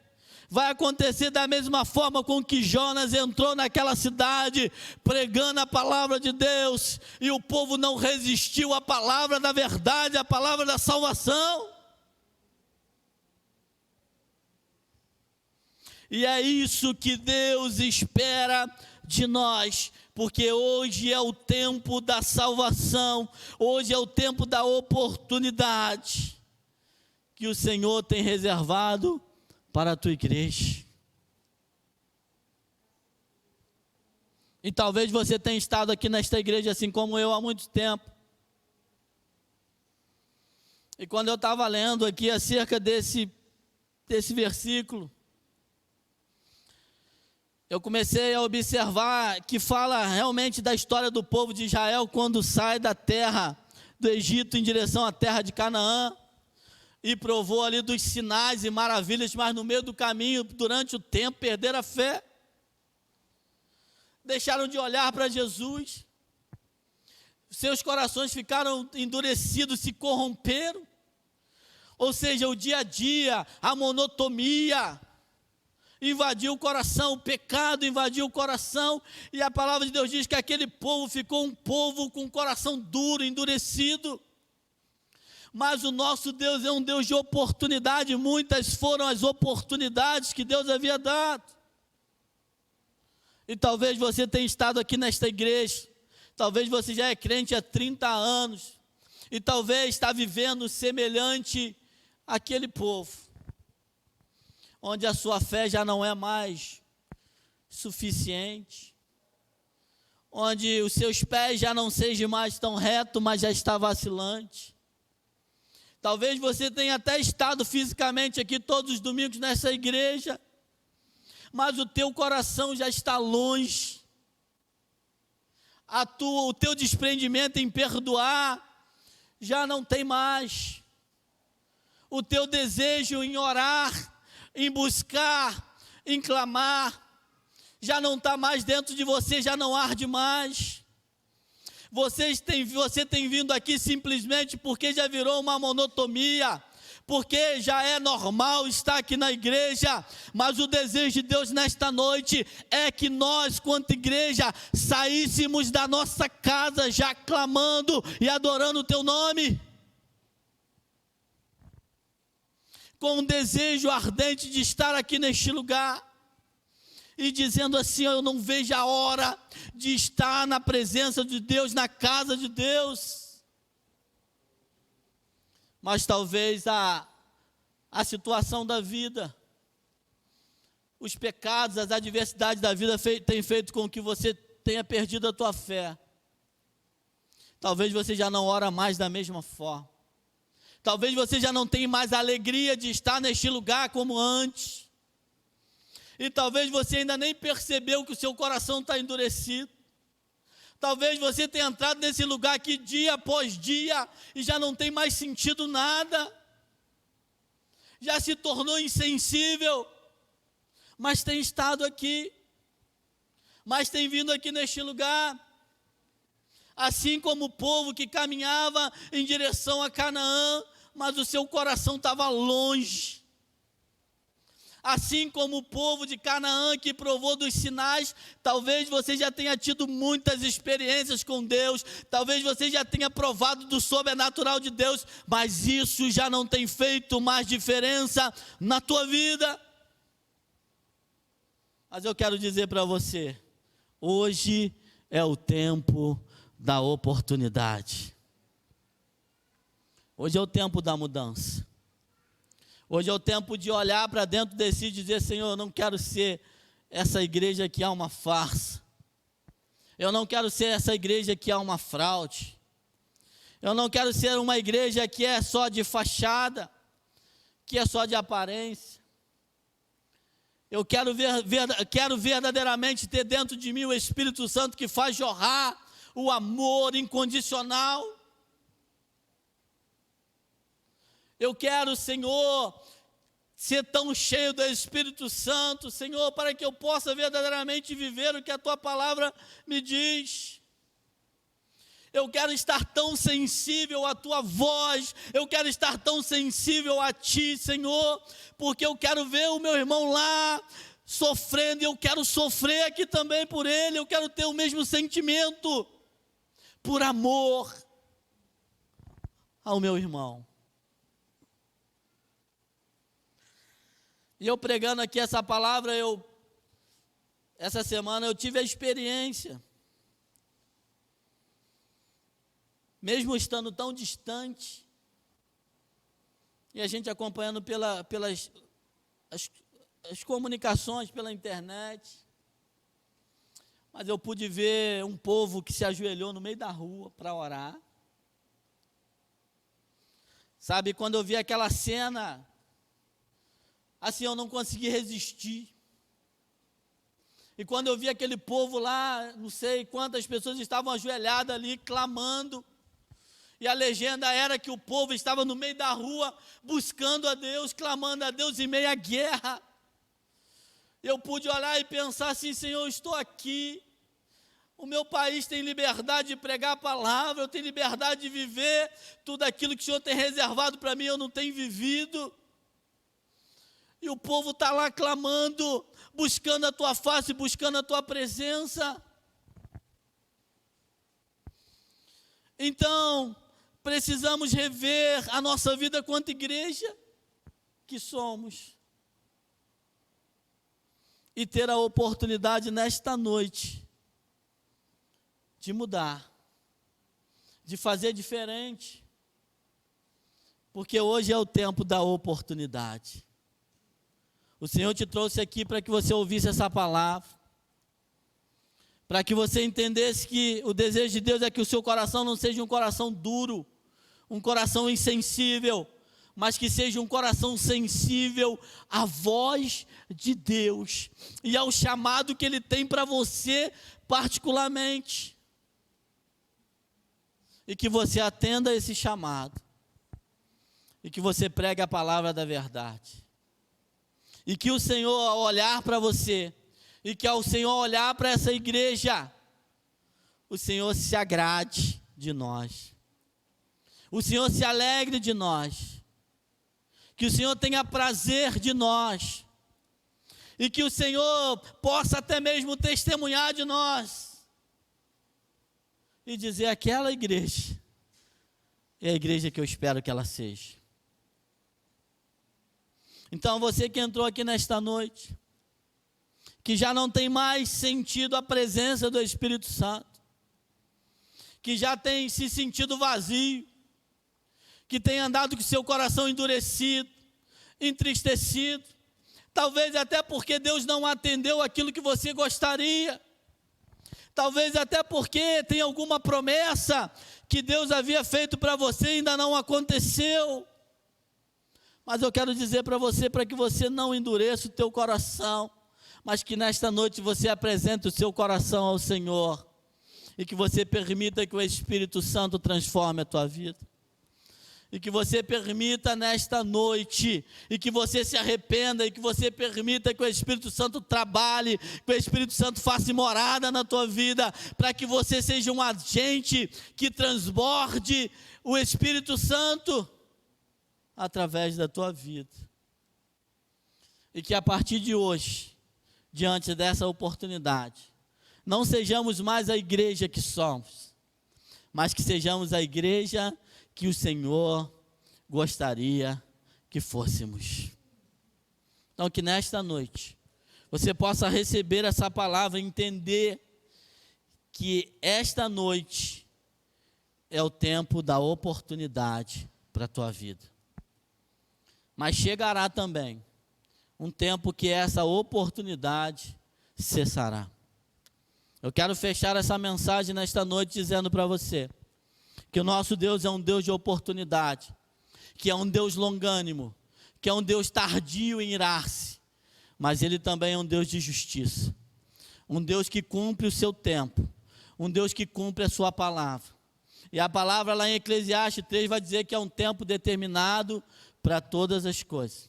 Vai acontecer da mesma forma com que Jonas entrou naquela cidade, pregando a palavra de Deus, e o povo não resistiu à palavra da verdade, à palavra da salvação. E é isso que Deus espera de nós, porque hoje é o tempo da salvação, hoje é o tempo da oportunidade que o Senhor tem reservado para a tua igreja. E talvez você tenha estado aqui nesta igreja assim como eu há muito tempo. E quando eu estava lendo aqui acerca desse versículo, eu comecei a observar que fala realmente da história do povo de Israel quando sai da terra do Egito em direção à terra de Canaã, e provou ali dos sinais e maravilhas, mas no meio do caminho, durante o tempo, perderam a fé, deixaram de olhar para Jesus, seus corações ficaram endurecidos, se corromperam, ou seja, o dia a dia, a monotonia, invadiu o coração, o pecado invadiu o coração, e a palavra de Deus diz que aquele povo ficou um povo com o coração duro, endurecido. Mas o nosso Deus é um Deus de oportunidade, muitas foram as oportunidades que Deus havia dado. E talvez você tenha estado aqui nesta igreja, talvez você já é crente há 30 anos, e talvez está vivendo semelhante àquele povo, onde a sua fé já não é mais suficiente, onde os seus pés já não sejam mais tão retos, mas já está vacilante. Talvez você tenha até estado fisicamente aqui todos os domingos nessa igreja, mas o teu coração já está longe. O teu desprendimento em perdoar já não tem mais. O teu desejo em orar, em buscar, em clamar, já não está mais dentro de você, já não arde mais. Você tem vindo aqui simplesmente porque já virou uma monotonia, porque já é normal estar aqui na igreja, mas o desejo de Deus nesta noite é que nós, quanto igreja, saíssemos da nossa casa já clamando e adorando o teu nome, com um desejo ardente de estar aqui neste lugar, e dizendo assim: eu não vejo a hora de estar na presença de Deus, na casa de Deus. Mas talvez a situação da vida, os pecados, as adversidades da vida tenham feito com que você tenha perdido a tua fé. Talvez você já não ora mais da mesma forma. Talvez você já não tenha mais a alegria de estar neste lugar como antes. E talvez você ainda nem percebeu que o seu coração está endurecido. Talvez você tenha entrado nesse lugar aqui dia após dia e já não tem mais sentido nada. Já se tornou insensível, mas tem estado aqui, mas tem vindo aqui neste lugar. Assim como o povo que caminhava em direção a Canaã, mas o seu coração estava longe. Assim como o povo de Canaã que provou dos sinais, talvez você já tenha tido muitas experiências com Deus, talvez você já tenha provado do sobrenatural de Deus, mas isso já não tem feito mais diferença na tua vida. Mas eu quero dizer para você, hoje é o tempo da oportunidade. Hoje é o tempo da mudança. Hoje é o tempo de olhar para dentro de si e dizer: Senhor, eu não quero ser essa igreja que é uma farsa. Eu não quero ser essa igreja que é uma fraude. Eu não quero ser uma igreja que é só de fachada, que é só de aparência. Eu quero verdadeiramente ter dentro de mim o Espírito Santo que faz jorrar o amor incondicional. Eu quero, Senhor, ser tão cheio do Espírito Santo, Senhor, para que eu possa verdadeiramente viver o que a Tua palavra me diz. Eu quero estar tão sensível à Tua voz, eu quero estar tão sensível a Ti, Senhor, porque eu quero ver o meu irmão lá sofrendo, e eu quero sofrer aqui também por ele, eu quero ter o mesmo sentimento, por amor ao meu irmão. E eu pregando aqui essa palavra, essa semana eu tive a experiência, mesmo estando tão distante, e a gente acompanhando pelas comunicações, pela internet, mas eu pude ver um povo que se ajoelhou no meio da rua para orar. Sabe, quando eu vi aquela cena, assim, eu não consegui resistir. E quando eu vi aquele povo lá, não sei quantas pessoas estavam ajoelhadas ali, clamando, e a legenda era que o povo estava no meio da rua, buscando a Deus, clamando a Deus em meio à guerra. Eu pude olhar e pensar assim: Senhor, eu estou aqui, o meu país tem liberdade de pregar a palavra, eu tenho liberdade de viver tudo aquilo que o Senhor tem reservado para mim, eu não tenho vivido. E o povo está lá clamando, buscando a Tua face, buscando a Tua presença. Então, precisamos rever a nossa vida quanto igreja que somos. E ter a oportunidade nesta noite de mudar, de fazer diferente. Porque hoje é o tempo da oportunidade. O Senhor te trouxe aqui para que você ouvisse essa palavra, para que você entendesse que o desejo de Deus é que o seu coração não seja um coração duro, um coração insensível, mas que seja um coração sensível à voz de Deus e ao chamado que Ele tem para você particularmente. E que você atenda a esse chamado, e que você pregue a palavra da verdade. E que o Senhor, ao olhar para você, e que ao Senhor olhar para essa igreja, o Senhor se agrade de nós. O Senhor se alegre de nós. Que o Senhor tenha prazer de nós. E que o Senhor possa até mesmo testemunhar de nós. E dizer: aquela igreja é a igreja que eu espero que ela seja. Então, você que entrou aqui nesta noite, que já não tem mais sentido a presença do Espírito Santo, que já tem se sentido vazio, que tem andado com seu coração endurecido, entristecido, talvez até porque Deus não atendeu aquilo que você gostaria, talvez até porque tem alguma promessa que Deus havia feito para você e ainda não aconteceu. Mas eu quero dizer para você, para que você não endureça o teu coração, mas que nesta noite você apresente o seu coração ao Senhor, e que você permita que o Espírito Santo transforme a tua vida, e que você permita nesta noite, e que você se arrependa, e que você permita que o Espírito Santo trabalhe, que o Espírito Santo faça morada na tua vida, para que você seja um agente que transborde o Espírito Santo através da tua vida. E que a partir de hoje, diante dessa oportunidade, não sejamos mais a igreja que somos, mas que sejamos a igreja que o Senhor gostaria que fôssemos. Então, que nesta noite você possa receber essa palavra, entender que esta noite é o tempo da oportunidade para a tua vida. Mas chegará também um tempo que essa oportunidade cessará. Eu quero fechar essa mensagem nesta noite dizendo para você que o nosso Deus é um Deus de oportunidade, que é um Deus longânimo, que é um Deus tardio em irar-se, mas Ele também é um Deus de justiça, um Deus que cumpre o seu tempo, um Deus que cumpre a sua palavra. E a palavra lá em Eclesiastes 3 vai dizer que é um tempo determinado para todas as coisas.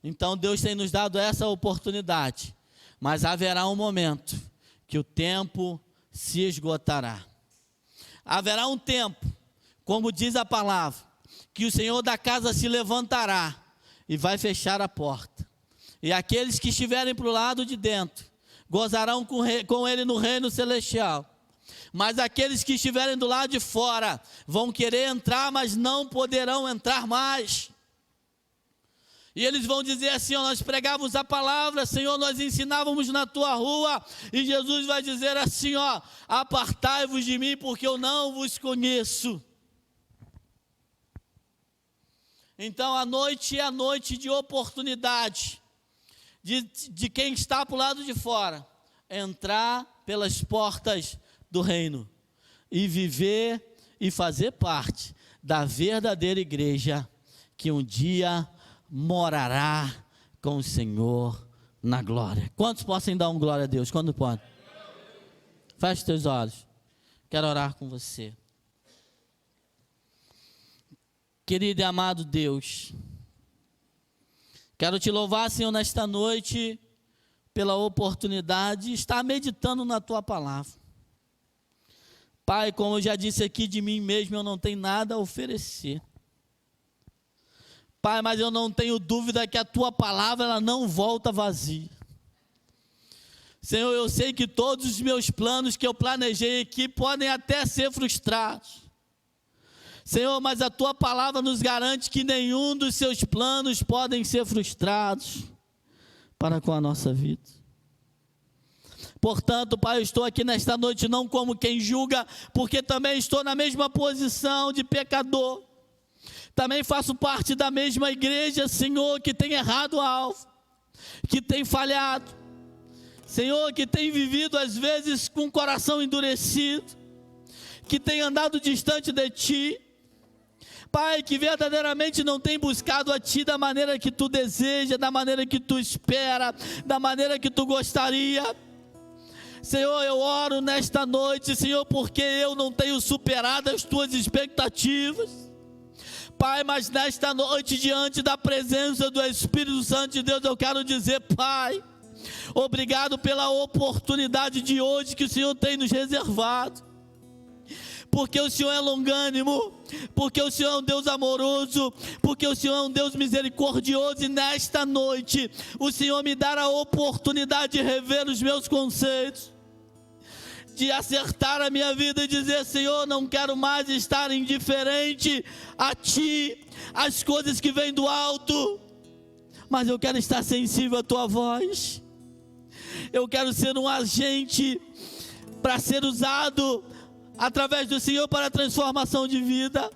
Então Deus tem nos dado essa oportunidade, mas haverá um momento que o tempo se esgotará. Haverá um tempo, como diz a palavra, que o Senhor da casa se levantará e vai fechar a porta. E aqueles que estiverem para o lado de dentro gozarão com Ele no reino celestial. Mas aqueles que estiverem do lado de fora vão querer entrar, mas não poderão entrar mais. E eles vão dizer assim, nós pregávamos a palavra, Senhor, nós ensinávamos na tua rua, e Jesus vai dizer assim, apartai-vos de mim, porque eu não vos conheço. Então a noite é a noite de oportunidade, de quem está para o lado de fora, entrar pelas portas do reino, e viver e fazer parte da verdadeira igreja, que um dia morará com o Senhor na glória. Quantos possam dar um glória a Deus? Quando pode? Feche teus olhos, quero orar com você. Querido e amado Deus, quero te louvar, Senhor, nesta noite, pela oportunidade de estar meditando na tua palavra. Pai, como eu já disse aqui, de mim mesmo eu não tenho nada a oferecer. Pai, mas eu não tenho dúvida que a tua palavra ela não volta vazia. Senhor, eu sei que todos os meus planos que eu planejei aqui podem até ser frustrados. Senhor, mas a tua palavra nos garante que nenhum dos seus planos podem ser frustrados para com a nossa vida. Portanto, Pai, eu estou aqui nesta noite não como quem julga, porque também estou na mesma posição de pecador. Também faço parte da mesma igreja, Senhor, que tem errado o alvo, que tem falhado. Senhor, que tem vivido às vezes com o coração endurecido, que tem andado distante de Ti. Pai, que verdadeiramente não tem buscado a Ti da maneira que Tu deseja, da maneira que Tu espera, da maneira que Tu gostaria. Senhor, eu oro nesta noite, Senhor, porque eu não tenho superado as Tuas expectativas. Pai, mas nesta noite, diante da presença do Espírito Santo de Deus, eu quero dizer, Pai, obrigado pela oportunidade de hoje que o Senhor tem nos reservado. Porque o Senhor é longânimo, porque o Senhor é um Deus amoroso, porque o Senhor é um Deus misericordioso, e nesta noite o Senhor me dá a oportunidade de rever os meus conceitos, de acertar a minha vida e dizer, Senhor, não quero mais estar indiferente a Ti, às coisas que vêm do alto, mas eu quero estar sensível à Tua voz. Eu quero ser um agente para ser usado através do Senhor para a transformação de vida.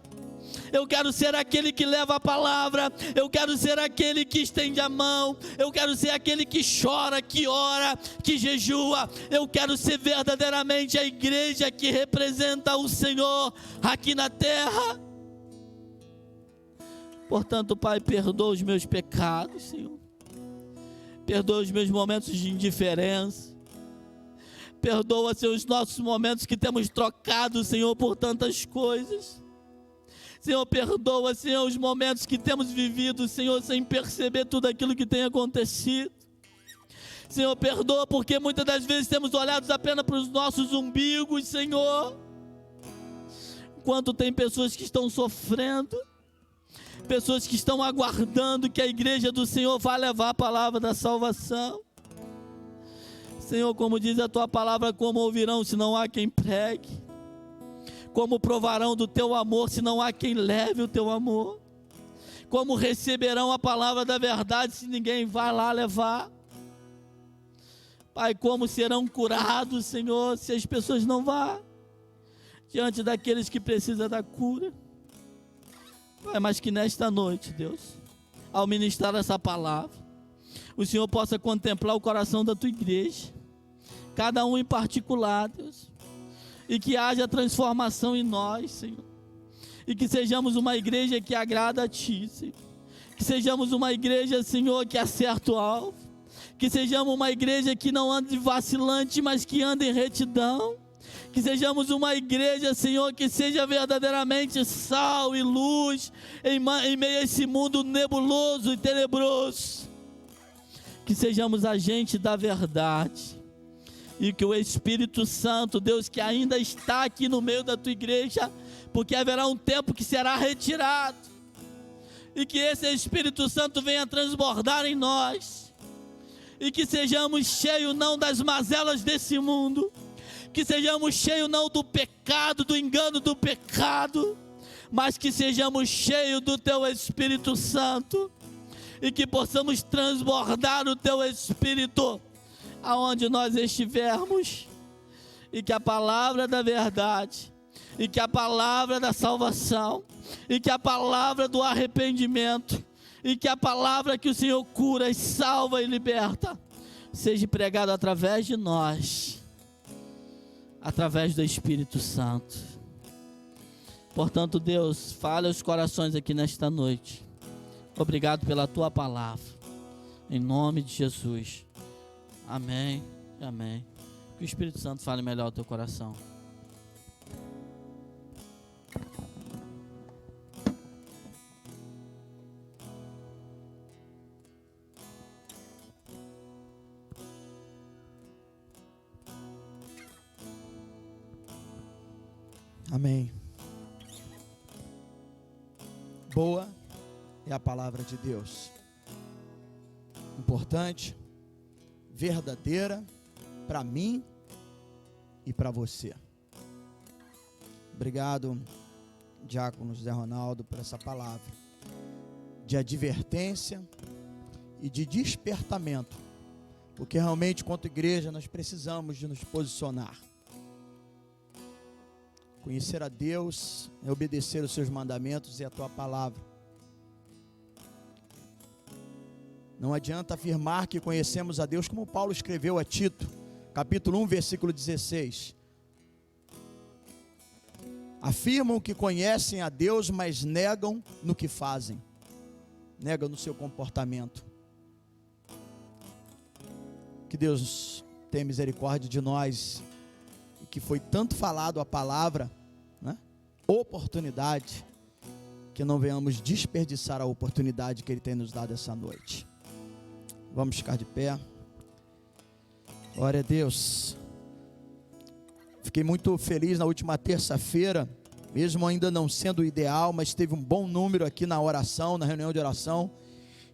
Eu quero ser aquele que leva a palavra, eu quero ser aquele que estende a mão, eu quero ser aquele que chora, que ora, que jejua. Eu quero ser verdadeiramente a igreja que representa o Senhor aqui na terra. Portanto, Pai, perdoa os meus pecados, Senhor. Perdoa os meus momentos de indiferença. Perdoa, Senhor, os nossos momentos que temos trocado, Senhor, por tantas coisas. Senhor, perdoa, Senhor, os momentos que temos vivido, Senhor, sem perceber tudo aquilo que tem acontecido. Senhor, perdoa porque muitas das vezes temos olhado apenas para os nossos umbigos, Senhor. Enquanto tem pessoas que estão sofrendo, pessoas que estão aguardando que a igreja do Senhor vá levar a palavra da salvação. Senhor, como diz a Tua palavra, como ouvirão se não há quem pregue? Como provarão do Teu amor se não há quem leve o Teu amor? Como receberão a palavra da verdade se ninguém vai lá levar? Pai, como serão curados, Senhor, se as pessoas não vão diante daqueles que precisam da cura? Pai, mas que nesta noite, Deus, ao ministrar essa palavra, o Senhor possa contemplar o coração da Tua igreja, cada um em particular, Deus, e que haja transformação em nós, Senhor, e que sejamos uma igreja que agrada a Ti, Senhor, Que sejamos uma igreja, Senhor, que acerta o alvo. Que sejamos uma igreja que não ande vacilante, mas que ande em retidão. Que sejamos uma igreja, Senhor, que seja verdadeiramente sal e luz em meio a esse mundo nebuloso e tenebroso. Que sejamos agentes da verdade. E que o Espírito Santo, Deus, que ainda está aqui no meio da tua igreja, porque haverá um tempo que será retirado. E que esse Espírito Santo venha transbordar em nós. E que sejamos cheios não das mazelas desse mundo, que sejamos cheios não do pecado, do engano do pecado, mas que sejamos cheios do Teu Espírito Santo, e que possamos transbordar o Teu Espírito aonde nós estivermos, e que a palavra da verdade, e que a palavra da salvação, e que a palavra do arrependimento, e que a palavra que o Senhor cura e salva e liberta, seja pregada através de nós, através do Espírito Santo. Portanto, Deus, fale aos corações aqui nesta noite. Obrigado pela tua palavra, em nome de Jesus. Amém, amém. Que o Espírito Santo fale melhor ao teu coração. Amém. Boa é a palavra de Deus. Importante, verdadeira para mim e para você. Obrigado, Diácono José Ronaldo, por essa palavra de advertência e de despertamento, porque realmente, quanto igreja, nós precisamos de nos posicionar. Conhecer a Deus é obedecer os seus mandamentos e a tua palavra. Não adianta afirmar que conhecemos a Deus, como Paulo escreveu a Tito, capítulo 1, versículo 16. Afirmam que conhecem a Deus, mas negam no que fazem. Negam no seu comportamento. Que Deus tenha misericórdia de nós, e que foi tanto falado a palavra, né? Oportunidade, que não venhamos desperdiçar a oportunidade que Ele tem nos dado essa noite. Vamos ficar de pé. Glória a Deus. Fiquei muito feliz na última terça-feira, mesmo ainda não sendo o ideal, mas teve um bom número aqui na oração, na reunião de oração.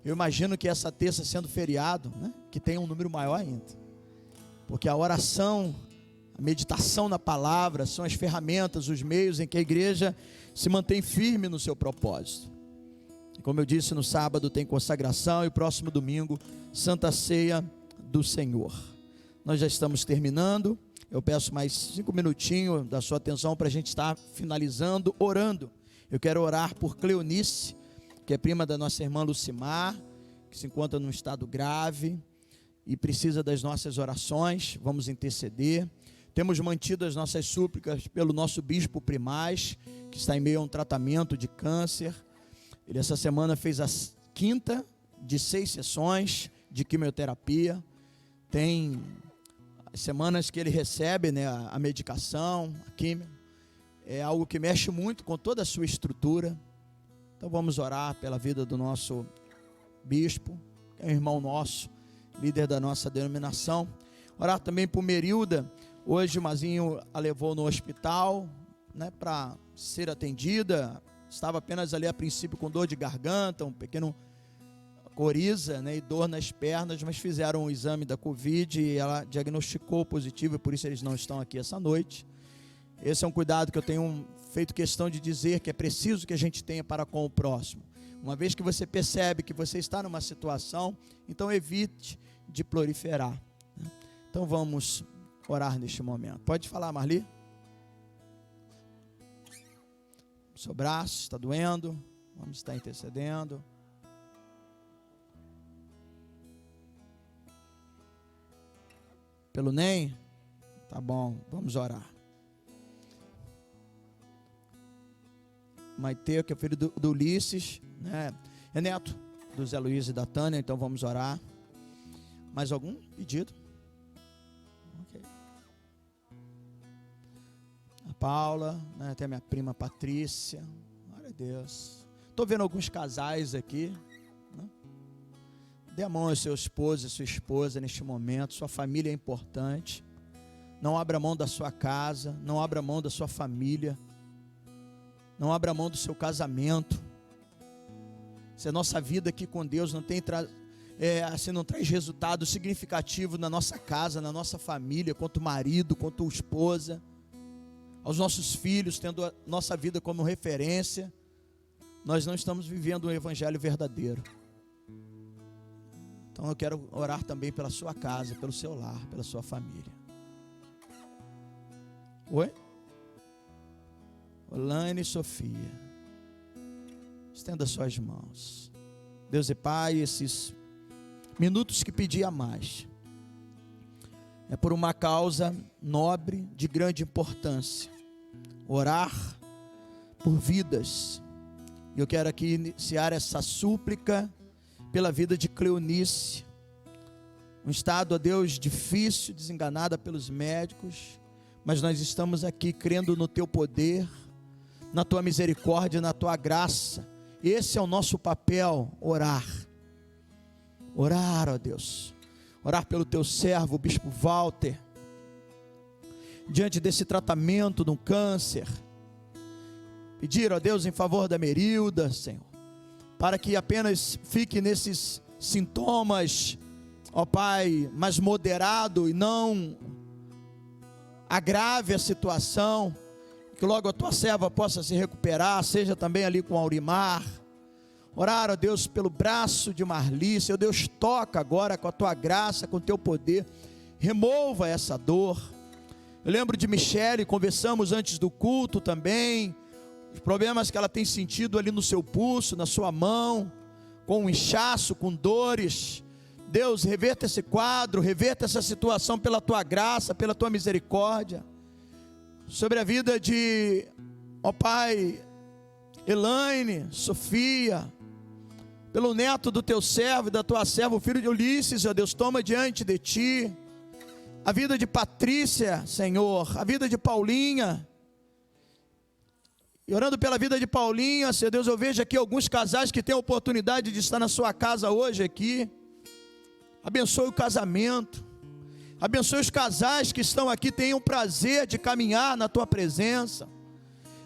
Eu imagino que essa terça sendo feriado, né, que tenha um número maior ainda, porque a oração, a meditação na palavra são as ferramentas, os meios em que a igreja se mantém firme no seu propósito. Como eu disse, no sábado tem consagração e próximo domingo, Santa Ceia do Senhor. Nós já estamos terminando. Eu peço mais 5 minutinhos da sua atenção para a gente estar finalizando, orando. Eu quero orar por Cleonice, que é prima da nossa irmã Lucimar, que se encontra num estado grave e precisa das nossas orações. Vamos interceder. Temos mantido as nossas súplicas pelo nosso bispo Primaz, que está em meio a um tratamento de câncer. Ele essa semana fez a 5ª de 6 sessões de quimioterapia. Tem as semanas que ele recebe, né, a medicação, a quimio. É algo que mexe muito com toda a sua estrutura. Então vamos orar pela vida do nosso bispo, que é um irmão nosso, líder da nossa denominação. Orar também por Merilda. Hoje o Mazinho a levou no hospital, né, para ser atendida. Estava apenas ali a princípio com dor de garganta, um pequeno coriza, né, e dor nas pernas, mas fizeram um exame da Covid e ela diagnosticou positivo, e por isso eles não estão aqui essa noite. Esse é um cuidado que eu tenho feito questão de dizer, que é preciso que a gente tenha para com o próximo. Uma vez que você percebe que você está numa situação, então evite de proliferar, né? Então vamos orar neste momento. Pode falar, Marli? Seu braço está doendo, vamos estar intercedendo. Pelo NEM? Tá bom, vamos orar. Maite, que é filho do Ulisses, né? Renato, do Zé Luiz e da Tânia, então vamos orar. Mais algum pedido? Ok. A Paula, né, até a minha prima Patrícia. Glória a Deus. Estou vendo alguns casais aqui, né? Dê a mão ao seu esposo e sua esposa neste momento. Sua família é importante. Não abra mão da sua casa, não abra mão da sua família, não abra mão do seu casamento. Se a nossa vida aqui com Deus não tem assim, não traz resultado significativo na nossa casa, na nossa família, quanto marido, quanto esposa, aos nossos filhos, tendo a nossa vida como referência, nós não estamos vivendo um evangelho verdadeiro. Então eu quero orar também pela sua casa, pelo seu lar, pela sua família. Oi? Olane e Sofia, estenda suas mãos. Deus e Pai, esses minutos que pedi a mais é por uma causa nobre, de grande importância: orar por vidas. Eu quero aqui iniciar essa súplica pela vida de Cleonice, um estado, ó Deus, difícil, desenganada pelos médicos, mas nós estamos aqui crendo no Teu poder, na Tua misericórdia, na Tua graça. Esse é o nosso papel, orar. Orar, ó Deus. Orar pelo Teu servo, o Bispo Walter, diante desse tratamento do câncer. Pedir, ó Deus, em favor da Merilda, Senhor, para que apenas fique nesses sintomas, ó Pai, mais moderado e não agrave a situação, que logo a Tua serva possa se recuperar, seja também ali com Aurimar. Orar, ó Deus, pelo braço de Marli, Senhor Deus, toca agora com a Tua graça, com o Teu poder, remova essa dor. Eu lembro de Michele, conversamos antes do culto também, os problemas que ela tem sentido ali no seu pulso, na sua mão, com um inchaço, com dores. Deus, reverta esse quadro, reverta essa situação pela Tua graça, pela Tua misericórdia. Sobre a vida de, ó Pai, Elaine, Sofia, pelo neto do Teu servo e da Tua serva, o filho de Ulisses, ó Deus, toma diante de Ti. A vida de Patrícia, Senhor, a vida de Paulinha. E orando pela vida de Paulinha, Senhor Deus, eu vejo aqui alguns casais que têm a oportunidade de estar na sua casa hoje aqui. Abençoe o casamento. Abençoe os casais que estão aqui, tenham o prazer de caminhar na Tua presença.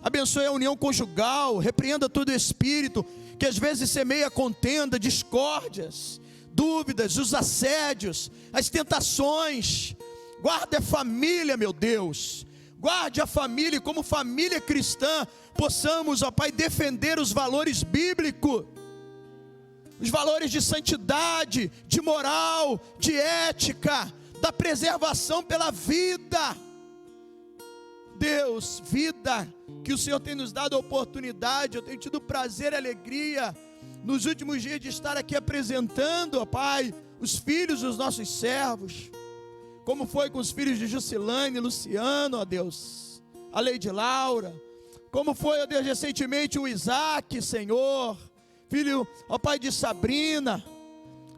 Abençoe a união conjugal, repreenda todo espírito que às vezes semeia contenda, discórdias, dúvidas, os assédios, as tentações. Guarde a família, meu Deus. Guarde a família e como família cristã possamos, ó Pai, defender os valores bíblicos, os valores de santidade, de moral, de ética, da preservação pela vida. Deus, vida que o Senhor tem nos dado a oportunidade, eu tenho tido prazer e alegria nos últimos dias de estar aqui apresentando, ó Pai, os filhos dos nossos servos, como foi com os filhos de Jusilane e Luciano, ó Deus, a Leide Laura, como foi, ó Deus, recentemente o Isaac, Senhor, filho, ó Pai, de Sabrina,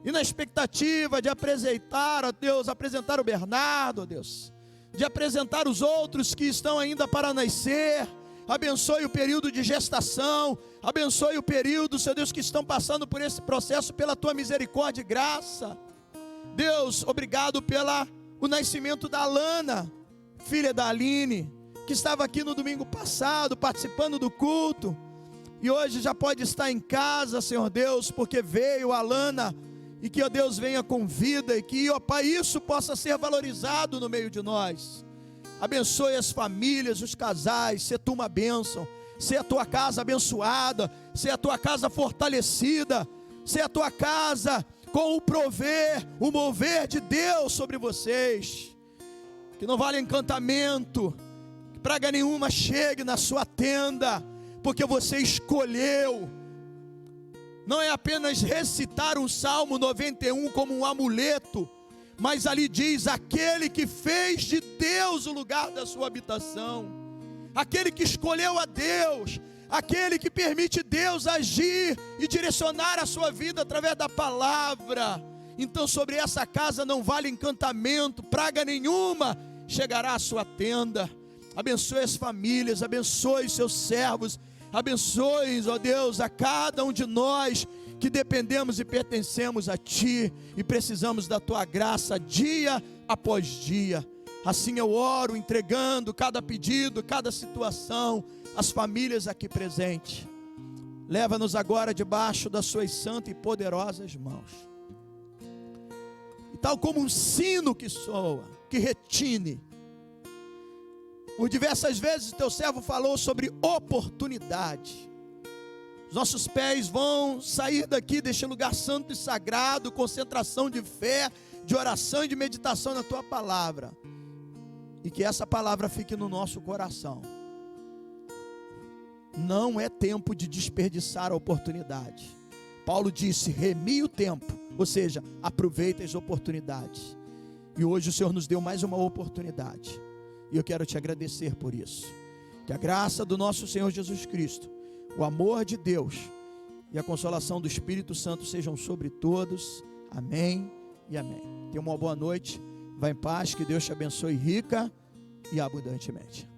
e na expectativa de apresentar, ó Deus, apresentar o Bernardo, ó Deus, de apresentar os outros que estão ainda para nascer. Abençoe o período de gestação, abençoe o período, Senhor Deus, que estão passando por esse processo pela Tua misericórdia e graça. Deus, obrigado pelo nascimento da Alana, filha da Aline, que estava aqui no domingo passado, participando do culto, e hoje já pode estar em casa, Senhor Deus, porque veio a Alana, e que, ó Deus, venha com vida, e que, ó Pai, isso possa ser valorizado no meio de nós. Abençoe as famílias, os casais, seja Tu uma bênção, seja a Tua casa abençoada, seja a Tua casa fortalecida, seja a Tua casa com o prover, o mover de Deus sobre vocês, que não vale encantamento, que praga nenhuma chegue na sua tenda, porque você escolheu. Não é apenas recitar o Salmo 91 como um amuleto, mas ali diz: aquele que fez de Deus o lugar da sua habitação, aquele que escolheu a Deus, aquele que permite Deus agir e direcionar a sua vida através da palavra. Então sobre essa casa não vale encantamento, praga nenhuma chegará à sua tenda. Abençoe as famílias, abençoe os seus servos, abençoe, ó Deus, a cada um de nós que dependemos e pertencemos a Ti e precisamos da Tua graça dia após dia. Assim eu oro, entregando cada pedido, cada situação, as famílias aqui presentes. Leva-nos agora debaixo das Suas santas e poderosas mãos. E tal como um sino que soa, que retine. Por diversas vezes teu servo falou sobre oportunidade. Os nossos pés vão sair daqui deste lugar santo e sagrado, concentração de fé, de oração e de meditação na tua palavra. E que essa palavra fique no nosso coração. Não é tempo de desperdiçar a oportunidade. Paulo disse: remi o tempo, ou seja, aproveita as oportunidades. E hoje o Senhor nos deu mais uma oportunidade. E eu quero te agradecer por isso. Que a graça do nosso Senhor Jesus Cristo, o amor de Deus e a consolação do Espírito Santo sejam sobre todos. Amém e amém. Tenha uma boa noite. Vá em paz, que Deus te abençoe rica e abundantemente.